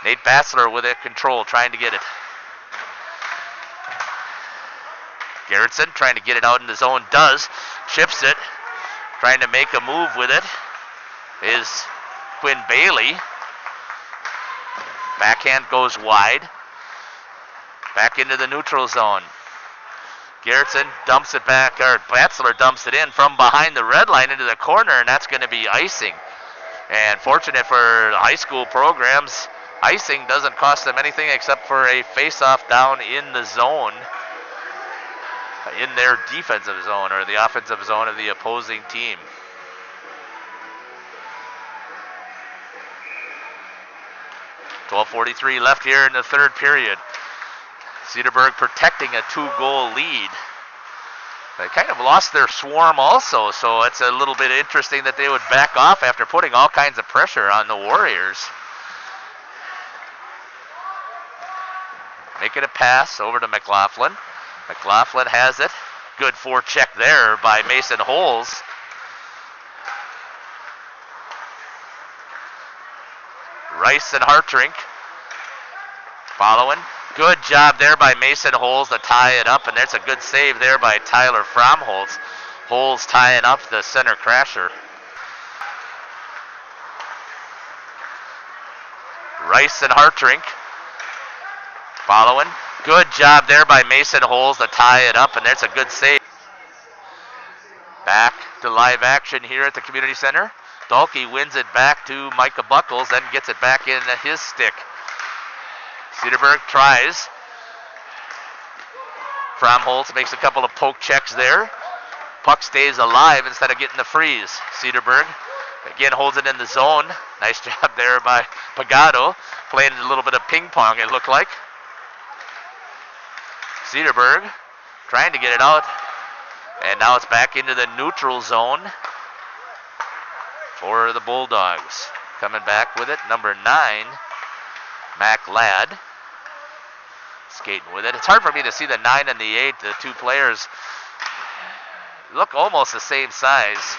Nate Batzler with it, control, trying to get it. Garrettson trying to get it out in the zone, does. Chips it, trying to make a move with it is Quinn Bailey. Backhand goes wide. Back into the neutral zone. Garrettson dumps it back, or Batzler dumps it in from behind the red line into the corner, and that's going to be icing. And fortunate for the high school programs, icing doesn't cost them anything except for a face-off down in the zone, in their defensive zone or the offensive zone of the opposing team. .12:43 left here in the third period. Cedarburg protecting a 2-goal lead. They kind of lost their swarm also, so it's a little bit interesting that they would back off after putting all kinds of pressure on the Warriors. Making a pass over to McLaughlin. McLaughlin has it. Good forecheck there by Mason Holes. Rice and Hartrink following. Good job there by Mason Holes to tie it up, and there's a good save there by Tyler Fromholz. Holes tying up the center crasher. Rice and Hartrink following. Good job there by Mason Holes to tie it up, and there's a good save. Back to live action here at the community center. Dahlke wins it back to Micah Buckles, then gets it back in his stick. Cedarburg tries. Fromholz makes a couple of poke checks there. Puck stays alive instead of getting the freeze. Cedarburg again holds it in the zone. Nice job there by Pagado. Playing a little bit of ping pong, it looked like. Cedarburg trying to get it out. And now it's back into the neutral zone for the Bulldogs. Coming back with it, number 9, Mac Ladd. Skating with it. It's hard for me to see the 9 and the 8. The two players look almost the same size.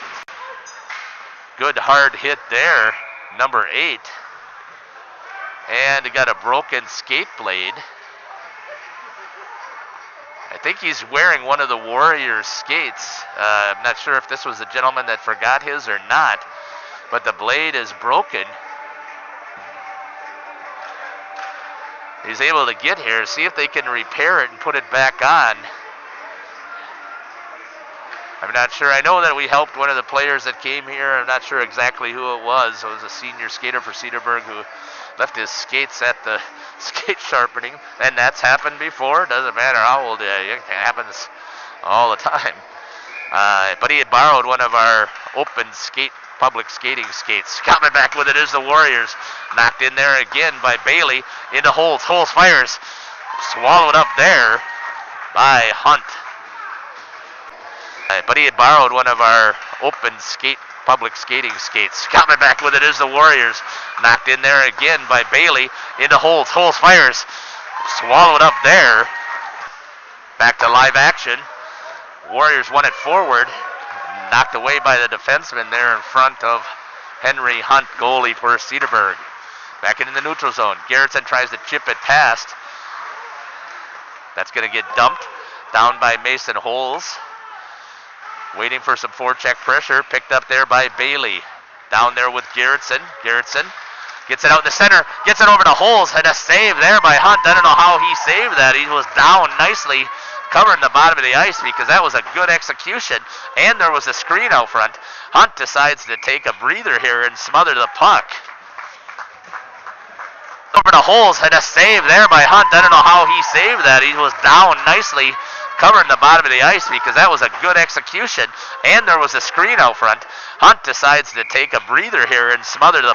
Good hard hit there, number 8. And he got a broken skate blade. I think he's wearing one of the Warriors skates. I'm not sure if this was the gentleman that forgot his or not, but the blade is broken. He's able to get here, see if they can repair it and put it back on. I'm not sure. I know that we helped one of the players that came here. I'm not sure exactly who it was. It was a senior skater for Cedarburg who left his skates at the skate sharpening. And that's happened before. Doesn't matter how old you are. It happens all the time. But he had borrowed one of our open public skating skates. Coming back with it is the Warriors. Knocked in there again by Bailey into Holes. Holes fires. Swallowed up there by Hunt. But he had borrowed one of our open public skating skates. Coming back with it is the Warriors. Knocked in there again by Bailey into Holes. Holes fires. Swallowed up there. Back to live action. Warriors won it forward. Knocked away by the defenseman there in front of Henry Hunt, goalie for Cedarburg. Back into the neutral zone. Garrettson tries to chip it past. That's going to get dumped down by Mason Holes. Waiting for some forecheck pressure. Picked up there by Bailey. Down there with Garrettson. Garrettson gets it out in the center. Gets it over to Holes. And a save there by Hunt. I don't know how he saved that. He was down nicely, covering the bottom of the ice because that was a good execution. And there was a screen out front. Hunt decides to take a breather here and smother the puck. Over to Holes. And a save there by Hunt. I don't know how he saved that. He was down nicely, covering the bottom of the ice because that was a good execution. And there was a screen out front. Hunt decides to take a breather here and smother the...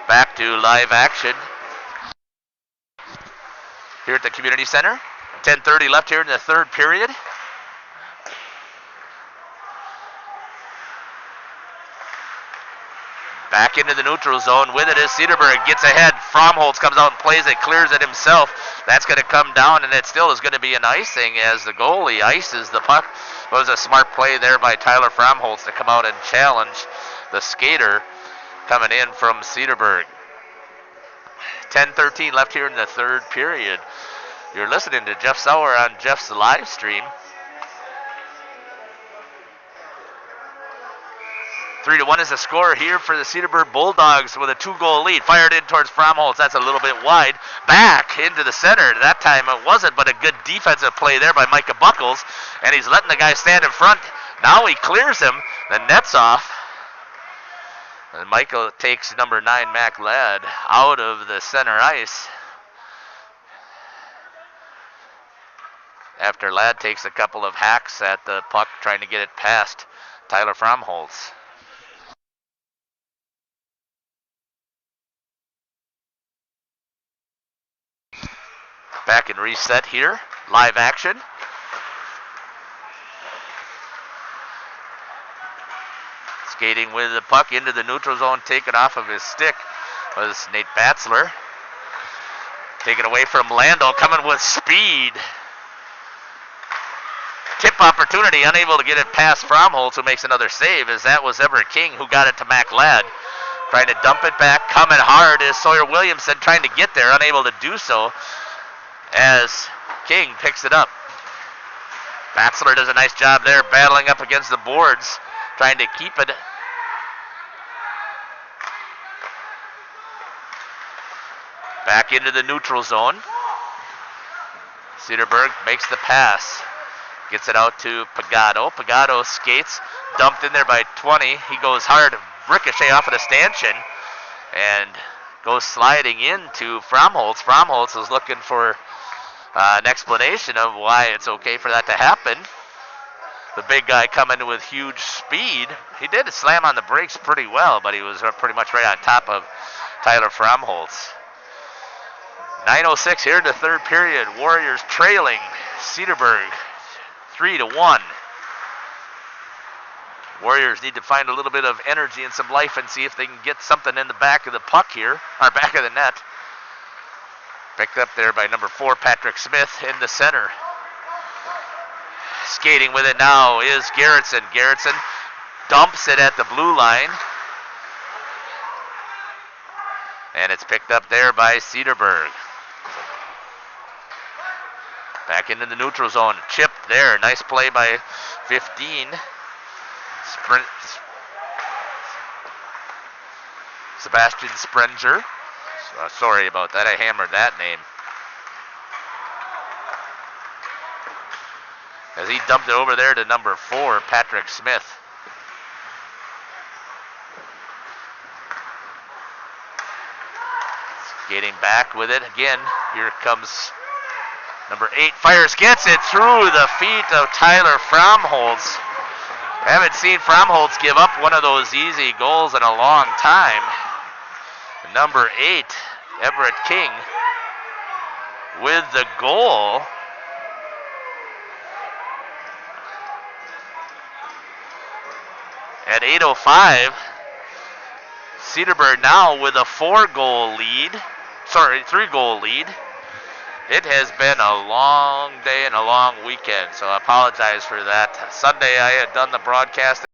Back to live action here at the community center. 10:30 left here in the third period. Back into the neutral zone with it is Cedarburg. Gets ahead. Fromholz comes out and plays it. Clears it himself. That's going to come down, and it still is going to be an icing as the goalie ices the puck. It was a smart play there by Tyler Fromholz to come out and challenge the skater coming in from Cedarburg. 10:13 left here in the third period. You're listening to Jeff Sauer on Jeff's live stream. 3-1 is the score here for the Cedarburg Bulldogs with a 2-goal lead. Fired in towards Fromholz. That's a little bit wide. Back into the center. That time it wasn't, but a good defensive play there by Micah Buckles. And he's letting the guy stand in front. Now he clears him. The net's off. And Michael takes number 9, Mac Ladd, out of the center ice. After Ladd takes a couple of hacks at the puck, trying to get it past Tyler Fromholz. Back and reset here. Live action. Skating with the puck into the neutral zone, taken off of his stick was Nate Batzler. Taken away from Lando, coming with speed. Tip opportunity, unable to get it past Fromholz, who makes another save, as that was Everett King who got it to Mac Ladd. trying to dump it back. Coming hard is Sawyer Williamson, trying to get there, unable to do so as King picks it up. Batzler does a nice job there, battling up against the boards, trying to keep it. Back into the neutral zone. Cedarburg makes the pass. Gets it out to Pagano. Pagano skates, dumped in there by 20. He goes hard, ricochet off of the stanchion, and goes sliding into Fromholtz. Fromholtz is looking for an explanation of why it's okay for that to happen. The big guy coming with huge speed. He did slam on the brakes pretty well, but he was pretty much right on top of Tyler Fromholtz. 9:06 here in the third period. Warriors trailing Cedarburg 3-1. Warriors need to find a little bit of energy and some life and see if they can get something in the back of the puck here, or back of the net. Picked up there by number 4, Patrick Smith in the center. Skating with it now is Garrettson. Garrettson dumps it at the blue line. And it's picked up there by Cedarburg. Back into the neutral zone. Chip there. Nice play by 15. Sebastian Sprenger. Sorry about that. I hammered that name. As he dumped it over there to number 4, Patrick Smith. Skating back with it again. Here comes number 8. Fires, gets it through the feet of Tyler Fromholtz. Haven't seen Fromholtz give up one of those easy goals in a long time. Number 8, Everett King, with the goal. At 8:05, Cedarburg now with a 3-goal lead. It has been a long day and a long weekend, so I apologize for that. Sunday I had done the broadcast.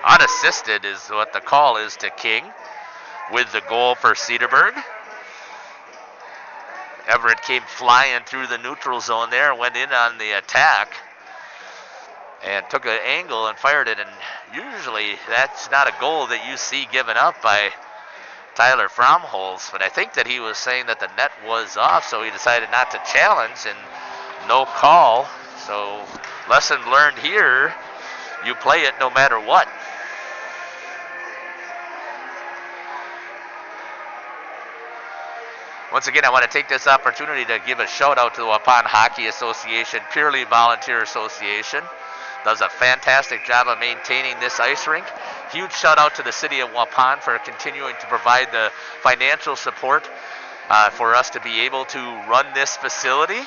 Unassisted is what the call is to King with the goal for Cedarburg. Everett came flying through the neutral zone there, went in on the attack, and took an angle and fired it. And usually that's not a goal that you see given up by Tyler Fromholz, but I think that he was saying that the net was off, so he decided not to challenge, and no call. So lesson learned here, you play it no matter what. Once again, I want to take this opportunity to give a shout out to the Waupun Hockey Association, purely volunteer association. Does a fantastic job of maintaining this ice rink. Huge shout out to the city of Waupun for continuing to provide the financial support for us to be able to run this facility,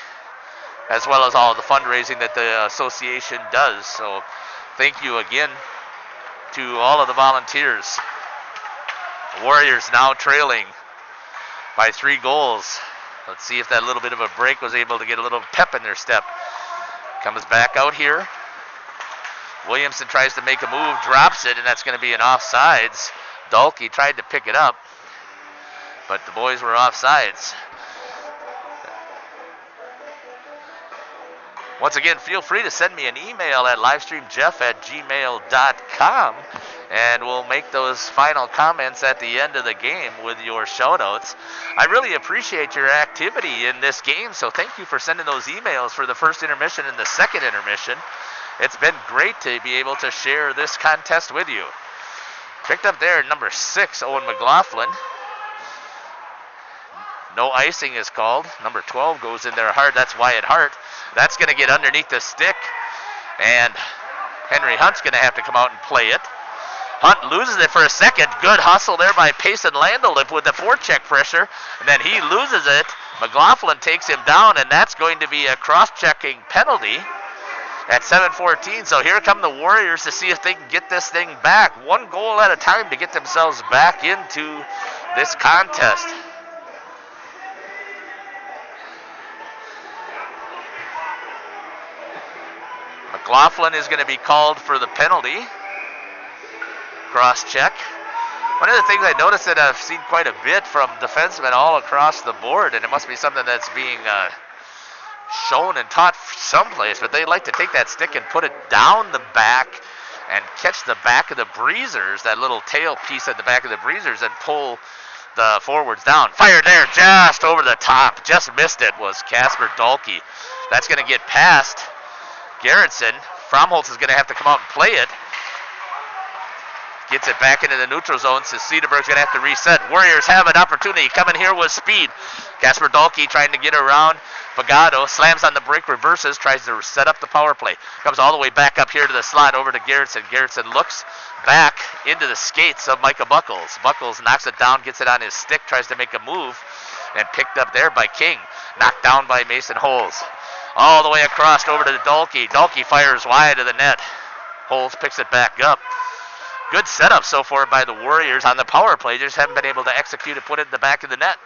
as well as all the fundraising that the association does. So thank you again to all of the volunteers. The Warriors now trailing by 3 goals. Let's see if that little bit of a break was able to get a little pep in their step. Comes back out here. Williamson tries to make a move, drops it, and that's going to be an offsides. Dalkey tried to pick it up, but the boys were offsides. Once again, feel free to send me an email at livestreamjeff@gmail.com, and we'll make those final comments at the end of the game with your shoutouts. I really appreciate your activity in this game, so thank you for sending those emails for the first intermission and the second intermission. It's been great to be able to share this contest with you. Picked up there, number 6, Owen McLaughlin. No icing is called. Number 12 goes in there hard. That's Wyatt Hart. That's going to get underneath the stick, and Henry Hunt's going to have to come out and play it. Hunt loses it for a second. Good hustle there by Payson Landolip with the forecheck pressure, and then he loses it. McLaughlin takes him down, and that's going to be a cross-checking penalty at 7:14. So here come the Warriors to see if they can get this thing back. 1 goal at a time to get themselves back into this contest. McLaughlin is going to be called for the penalty. Cross check. One of the things I noticed that I've seen quite a bit from defensemen all across the board, and it must be something that's being shown and taught someplace, but they like to take that stick and put it down the back and catch the back of the breezers, that little tail piece at the back of the breezers, and pull the forwards down. Fired there just over the top. Just missed it was Casper Dalkey. That's going to get past Gerritsen. Fromholz is going to have to come out and play it. Gets it back into the neutral zone, so Cedarburg's going to have to reset. Warriors have an opportunity coming here with speed. Casper Dalkey trying to get around Pagano, slams on the break, reverses, tries to set up the power play. Comes all the way back up here to the slot over to Gerritsen. Gerritsen looks back into the skates of Micah Buckles. Buckles knocks it down, gets it on his stick, tries to make a move, and picked up there by King. Knocked down by Mason Holes. All the way across over to Dalkey. Dalkey fires wide of the net. Holes picks it back up. Good setup so far by the Warriors on the power play. Just haven't been able to execute and put it in the back of the net.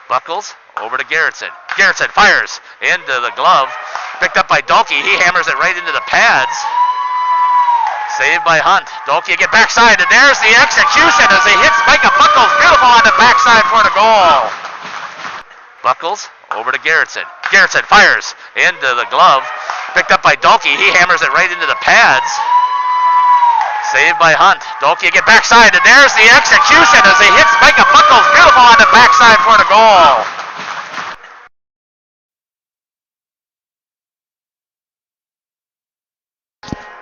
Buckles over to Gerritsen. Gerritsen fires into the glove. Picked up by Dalkey. He hammers it right into the pads. Saved by Hunt. Dalkey again backside, and there's the execution as he hits Micah Buckles. Beautiful on the backside for the goal. Buckles over to Gerritsen. Gerritsen fires into the glove. Picked up by Dalkey. He hammers it right into the pads. Saved by Hunt. Dalkey again backside, and there's the execution as he hits Micah Buckles. Beautiful on the backside for the goal.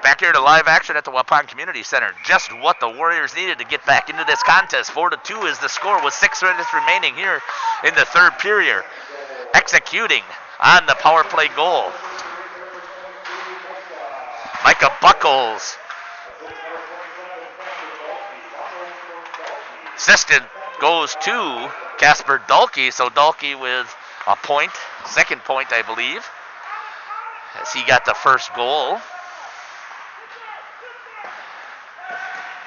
Back here to live action at the Waupun Community Center. Just what the Warriors needed to get baback into this contest. 4-2 is the score with 6 minutes remaining here in the third period. Executing on the power play goal. Micah Buckles. Assistant goes to Casper Dalkey, so Dalkey with a point, second point I believe, as he got the first goal.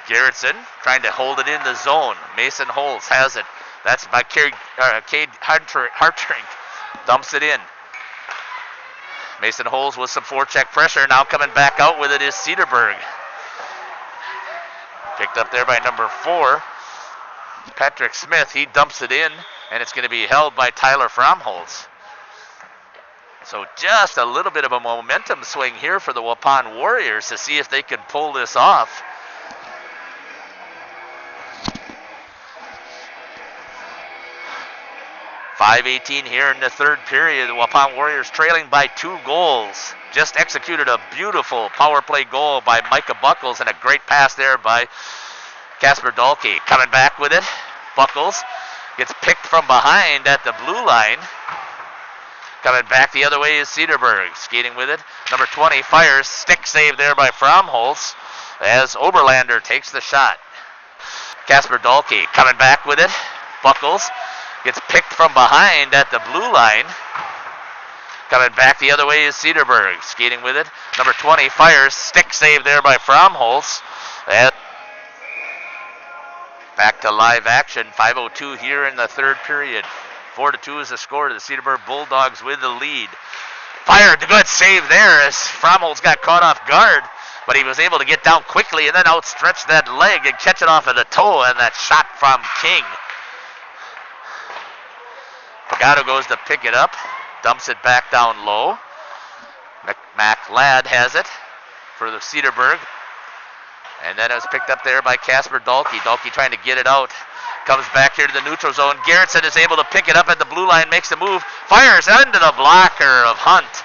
Gerritsen trying to hold it in the zone. Mason Holes has it. That's by Cade Hartrink. Dumps it in. Mason Holes with some forecheck pressure. Now coming back out with it is Cedarburg. Picked up there by number 4. Patrick Smith, he dumps it in, and it's going to be held by Tyler Fromholz. So just a little bit of a momentum swing here for the Waupun Warriors to see if they can pull this off. 5:18 here in the third period. The Waupun Warriors trailing by 2 goals. Just executed a beautiful power play goal by Micah Buckles and a great pass there by Casper Dahlke. Coming back with it. Buckles gets picked from behind at the blue line. Coming back the other way is Cedarburg. Skating with it. Number 20 fires. Stick save there by Fromholz as Oberlander takes the shot. Casper Dahlke coming back with it. Buckles gets picked from behind at the blue line. Coming back the other way is Cedarburg. Skating with it. Number 20 fires. Stick save there by Fromholz. Back to live action. 5:02 here in the third period. 4-2 is the score to the Cedarburg Bulldogs with the lead. Fired. Good save there as Fromholz got caught off guard, but he was able to get down quickly and then outstretch that leg and catch it off of the toe, and that shot from King. Pagano goes to pick it up, dumps it back down low. McLeod has it for the Cedarburg. And then it was picked up there by Casper Dahlke. Dahlke trying to get it out. Comes back here to the neutral zone. Gerritsen is able to pick it up at the blue line, makes the move, fires into the blocker of Hunt.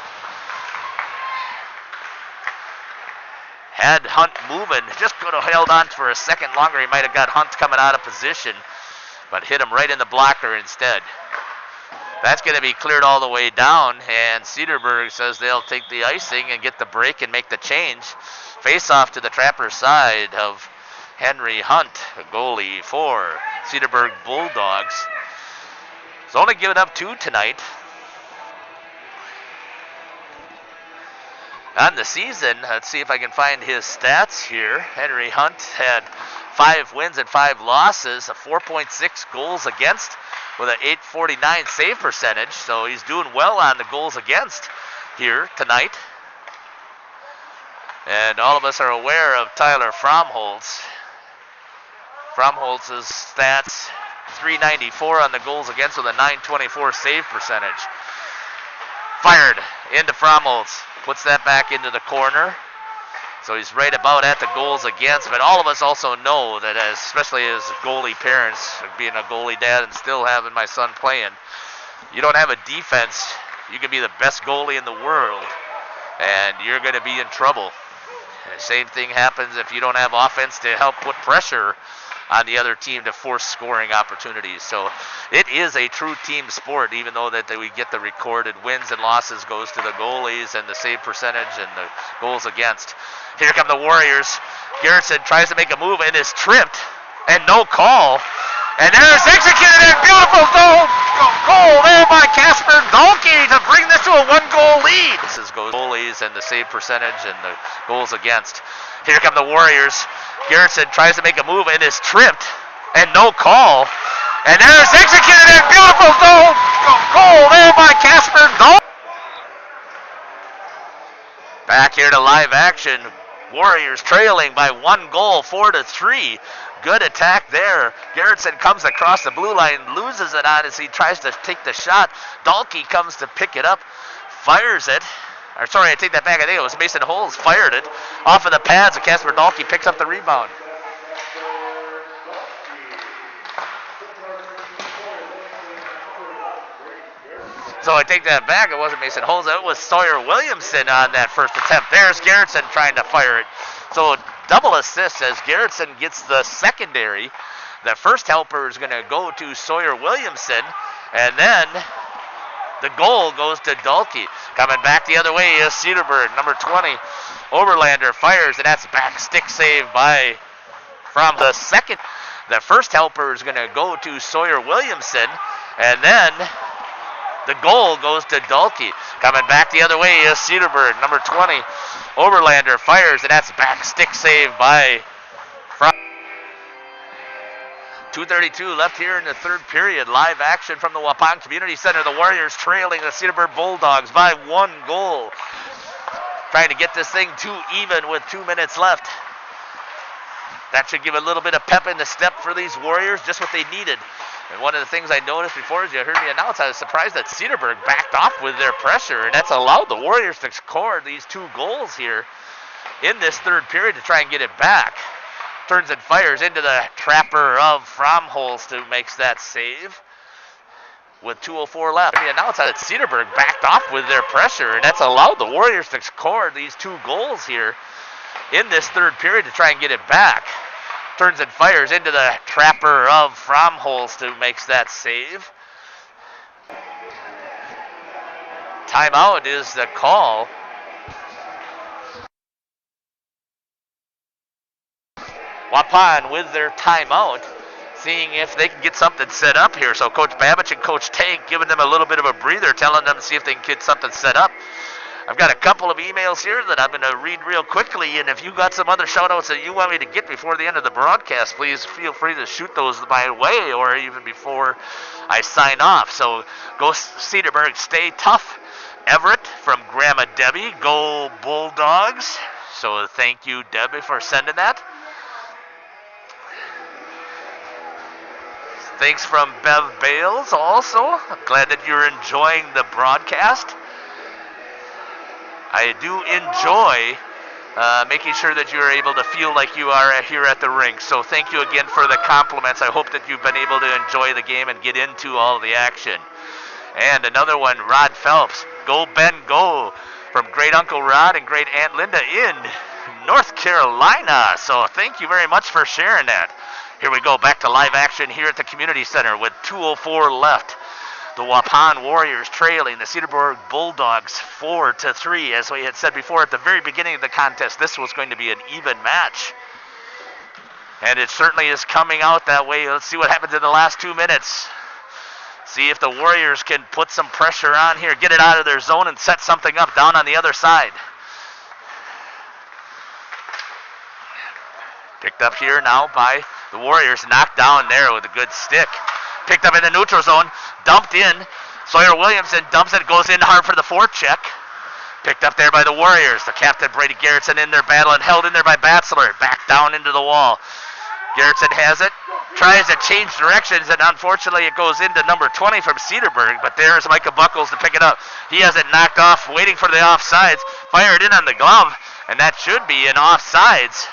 Had Hunt moving, just could have held on for a second longer. He might have got Hunt coming out of position, but hit him right in the blocker instead. That's going to be cleared all the way down, and Cedarburg says they'll take the icing and get the break and make the change. Face off to the Trapper side of Henry Hunt, a goalie for Cedarburg Bulldogs. He's only given up 2 tonight. On the season, let's see if I can find his stats here. Henry Hunt had 5 wins and 5 losses, a 4.6 goals against with an 849 save percentage. So he's doing well on the goals against here tonight. And all of us are aware of Tyler Fromholz. Fromholz's stats, 394 on the goals against with a 924 save percentage. Fired into Fromholz. Puts that back into the corner. So he's right about at the goals against. But all of us also know that, especially as goalie parents, being a goalie dad and still having my son playing, you don't have a defense. You can be the best goalie in the world, and you're going to be in trouble. And the same thing happens if you don't have offense to help put pressure on the other team to force scoring opportunities. So it is a true team sport, even though that we get the recorded wins and losses goes to the goalies and the save percentage and the goals against. Here come the Warriors. Gerritsen tries to make a move and is tripped, and no call. And there's executed a beautiful goal there by Casper Dahlke to bring this to a 1-goal lead. This is goalies and the save percentage and the goals against. Here come the Warriors. Gerritsen tries to make a move and is tripped, and no call. And there's executed a beautiful goal there by Casper Dahlke. Back here to live action. Warriors trailing by 1 goal, 4-3. Good attack there. Gerritsen comes across the blue line, loses it on as he tries to take the shot. Dahlke comes to pick it up, fires it. Or sorry, I take that back. I think it was Mason Holes fired it off of the pads, and Casper Dahlke picks up the rebound. So I take that back. It wasn't Mason Holes. It was Sawyer Williamson on that first attempt. There's Gerritsen trying to fire it. So double assist as Gerritsen gets the secondary. The first helper is going to go to Sawyer Williamson, and then the goal goes to Dahlke. Coming back the other way is Cedarburg, number 20. Oberlander fires, and that's back stick save by from the second. The first helper is going to go to Sawyer Williamson, and then the goal goes to Dahlke. Coming back the other way is Cedarburg, number 20. Oberlander fires, and that's back stick save by from. 2:32 left here in the third period. Live action from the Waupun Community Center. The Warriors trailing the Cedarburg Bulldogs by 1 goal. Trying to get this thing too even with 2 minutes left. That should give a little bit of pep in the step for these Warriors, just what they needed. And one of the things I noticed before, as you heard me announce, I was surprised that Cedarburg backed off with their pressure, and that's allowed the Warriors to score these 2 goals here in this third period to try and get it back. Turns and fires into the trapper of Fromholz, who makes that save. with 2:04 left. I mean, now it's that Cedarburg backed off with their pressure, and that's allowed the Warriors to score these 2 goals here in this third period to try and get it back. Turns and fires into the trapper of Fromholz, who makes that save. Timeout is the call. Waupun with their timeout, seeing if they can get something set up here. So Coach Babich and Coach Tank giving them a little bit of a breather, telling them to see if they can get something set up. I've got a couple of emails here that I'm going to read real quickly, and if you got some other shout-outs that you want me to get before the end of the broadcast, please feel free to shoot those my way or even before I sign off. So go Cedarburg, stay tough. Everett from Grandma Debbie, go Bulldogs. So thank you, Debbie, for sending that. Thanks from Bev Bales also. I'm glad that you're enjoying the broadcast. I do enjoy making sure that you're able to feel like you are here at the rink. So thank you again for the compliments. I hope that you've been able to enjoy the game and get into all the action. And another one, Rod Phelps. Go Ben, go, from Great Uncle Rod and Great Aunt Linda in North Carolina. So thank you very much for sharing that. Here we go, back to live action here at the Community Center with 2:04 left. The Waupun Warriors trailing the Cedarburg Bulldogs 4-3. As we had said before at the very beginning of the contest, this was going to be an even match. And it certainly is coming out that way. Let's see what happens in the last 2 minutes. See if the Warriors can put some pressure on here, get it out of their zone and set something up down on the other side. Picked up here now by the Warriors, knocked down there with a good stick. Picked up in the neutral zone, dumped in. Sawyer Williamson dumps it, goes in hard for the forecheck. Picked up there by the Warriors. The captain, Brady Garrettson, in there battling, held in there by Batzler. Back down into the wall. Garrettson has it, tries to change directions, and unfortunately it goes into number 20 from Cedarburg, but there's Micah Buckles to pick it up. He has it knocked off, waiting for the offsides, fired in on the glove, and that should be an offsides.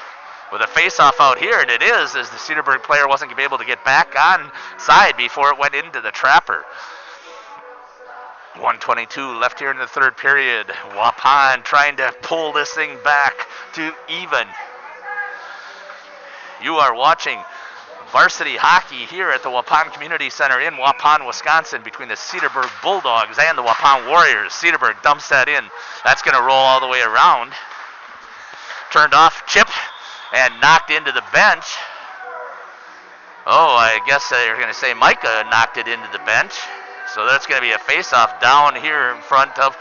With a face-off out here, and it is, as the Cedarburg player wasn't going to be able to get back on side before it went into the trapper. 1:22 left here in the third period. Waupun trying to pull this thing back to even. You are watching varsity hockey here at the Waupun Community Center in Waupun, Wisconsin, between the Cedarburg Bulldogs and the Waupun Warriors. Cedarburg dumps that in. That's going to roll all the way around. Turned off, chip, and knocked into the bench. Oh, I guess they're going to say Micah knocked it into the bench. So that's going to be a face-off down here in front of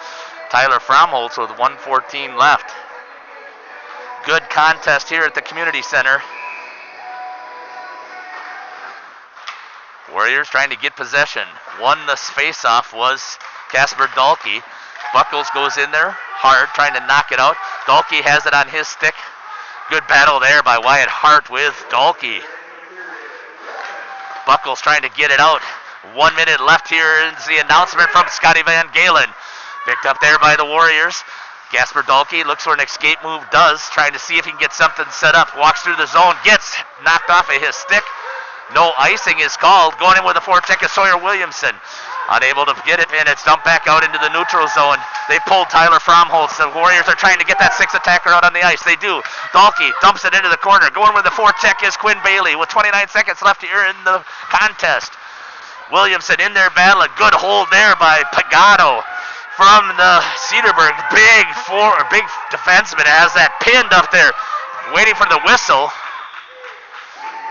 Tyler Fromholz with 1:14 left. Good contest here at the Community Center. Warriors trying to get possession. Won the face-off was Casper Dahlke. Buckles goes in there hard, trying to knock it out. Dahlke has it on his stick. Good battle there by Wyatt Hart with Dahlke. Buckles trying to get it out. 1 minute left here is the announcement from Scotty Van Galen. Picked up there by the Warriors. Casper Dahlke looks for an escape move, trying to see if he can get something set up. Walks through the zone, gets knocked off of his stick. No icing is called. Going in with a forecheck is Sawyer Williamson. Unable to get it, and it's dumped back out into the neutral zone. They pulled Tyler Fromholz. The Warriors are trying to get that sixth attacker out on the ice. They do. Dahlke dumps it into the corner. Going with the forecheck is Quinn Bailey with 29 seconds left here in the contest. Williamson in there battling. Good hold there by Pagano from the Cedarburg. Big defenseman has that pinned up there, waiting for the whistle.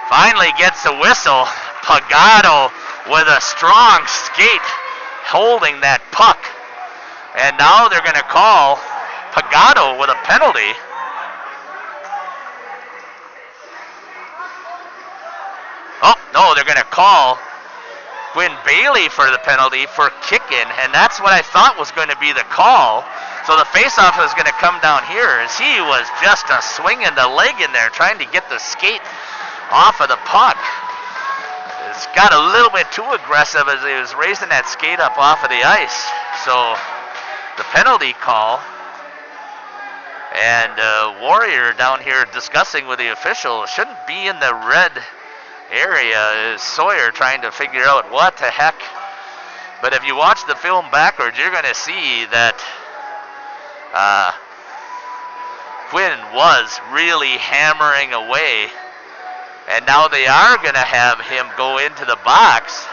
Finally gets the whistle. Pagano with a strong skate holding that puck. And now they're going to call Pagano with a penalty. Oh, no, they're going to call Quinn Bailey for the penalty for kicking, and that's what I thought was going to be the call. So the faceoff is going to come down here as he was just swinging the leg in there, trying to get the skate off of the puck. It's got a little bit too aggressive as he was raising that skate up off of the ice. So the penalty call, and Warrior down here discussing with the official, shouldn't be in the red area. Is Sawyer trying to figure out what the heck But if you watch the film backwards, you're going to see that Quinn was really hammering away. And now they are going to have him go into the box.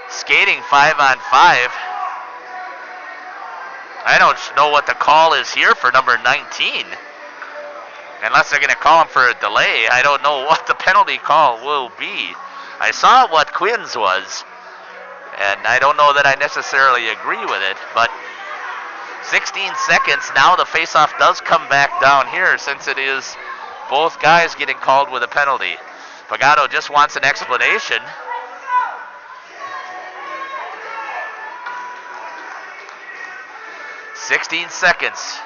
Skating 5-on-5. I don't know what the call is here for number 19. Unless they're going to call him for a delay. I don't know what the penalty call will be. I saw what Quinn's was, and I don't know that I necessarily agree with it, but 16 seconds, now the faceoff does come back down here since it is both guys getting called with a penalty. Pagano just wants an explanation. "16 seconds.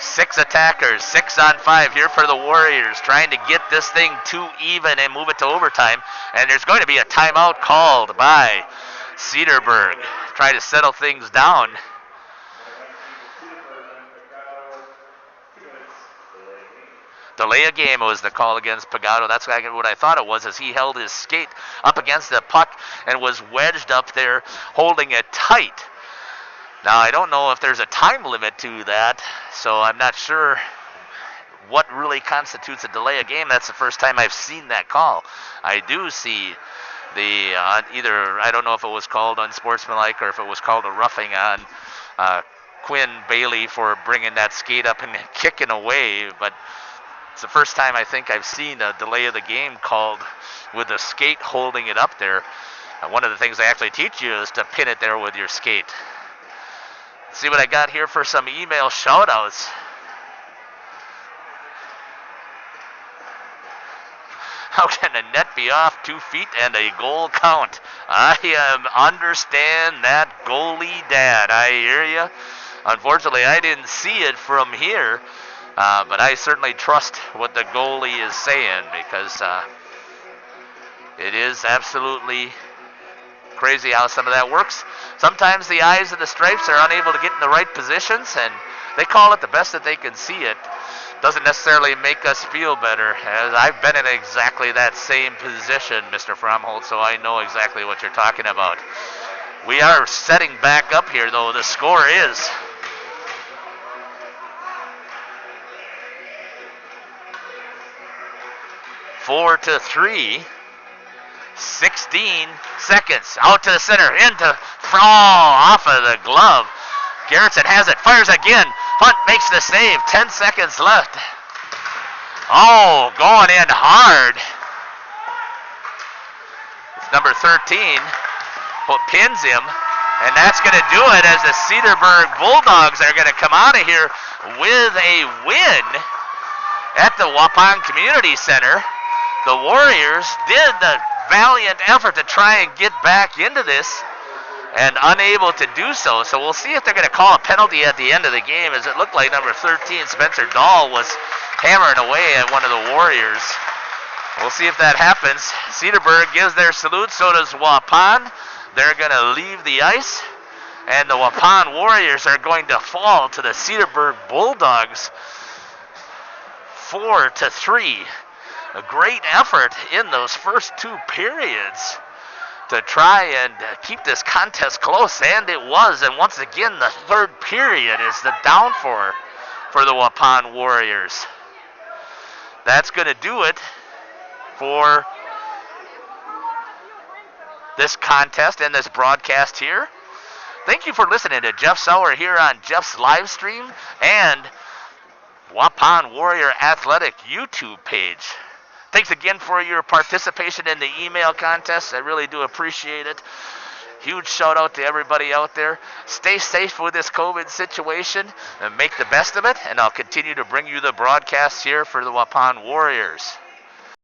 6 attackers, 6-on-5 here for the Warriors, trying to get this thing to even and move it to overtime. And there's going to be a timeout called by Cedarburg. Try to settle things down. Delay a game was the call against Pagano. That's what I thought it was, as he held his skate up against the puck and was wedged up there, holding it tight. Now, I don't know if there's a time limit to that, so I'm not sure what really constitutes a delay of game. That's the first time I've seen that call. I do see the either, I don't know if it was called unsportsmanlike or if it was called a roughing on Quinn Bailey for bringing that skate up and kicking away, but it's the first time I think I've seen a delay of the game called with the skate holding it up there. One of the things they actually teach you is to pin it there with your skate. See what I got here for some email shout-outs. How can a net be off 2 feet and a goal count? I understand that, goalie dad. I hear you. Unfortunately, I didn't see it from here, but I certainly trust what the goalie is saying, because it is absolutely crazy how some of that works. Sometimes the eyes of the stripes are unable to get in the right positions, and they call it the best that they can see it. Doesn't necessarily make us feel better, as I've been in exactly that same position, Mr. Fromhold, so I know exactly what you're talking about. We are setting back up here, though. The score is 4-3. 16 seconds. Out to the center. Into off of the glove. Garrettson has it. Fires again. Hunt makes the save. 10 seconds left. Oh, going in hard. It's number 13. Pins him. And that's going to do it, as the Cedarburg Bulldogs are going to come out of here with a win at the Waupun Community Center. The Warriors did the valiant effort to try and get back into this, and unable to do so. So we'll see if they're going to call a penalty at the end of the game, as it looked like number 13, Spencer Dahl, was hammering away at one of the Warriors. We'll see if that happens. Cedarburg gives their salute, so does Waupun. They're going to leave the ice, and the Waupun Warriors are going to fall to the Cedarburg Bulldogs 4-3. A great effort in those first 2 periods to try and keep this contest close, and it was. And once again, the 3rd period is the down for the Waupun Warriors. That's going to do it for this contest and this broadcast here. Thank you for listening to Jeff Sauer here on Jeff's live stream and Waupun Warrior Athletic YouTube page. Thanks again for your participation in the email contest. I really do appreciate it. Huge shout out to everybody out there. Stay safe with this COVID situation and make the best of it. And I'll continue to bring you the broadcasts here for the Waupun Warriors.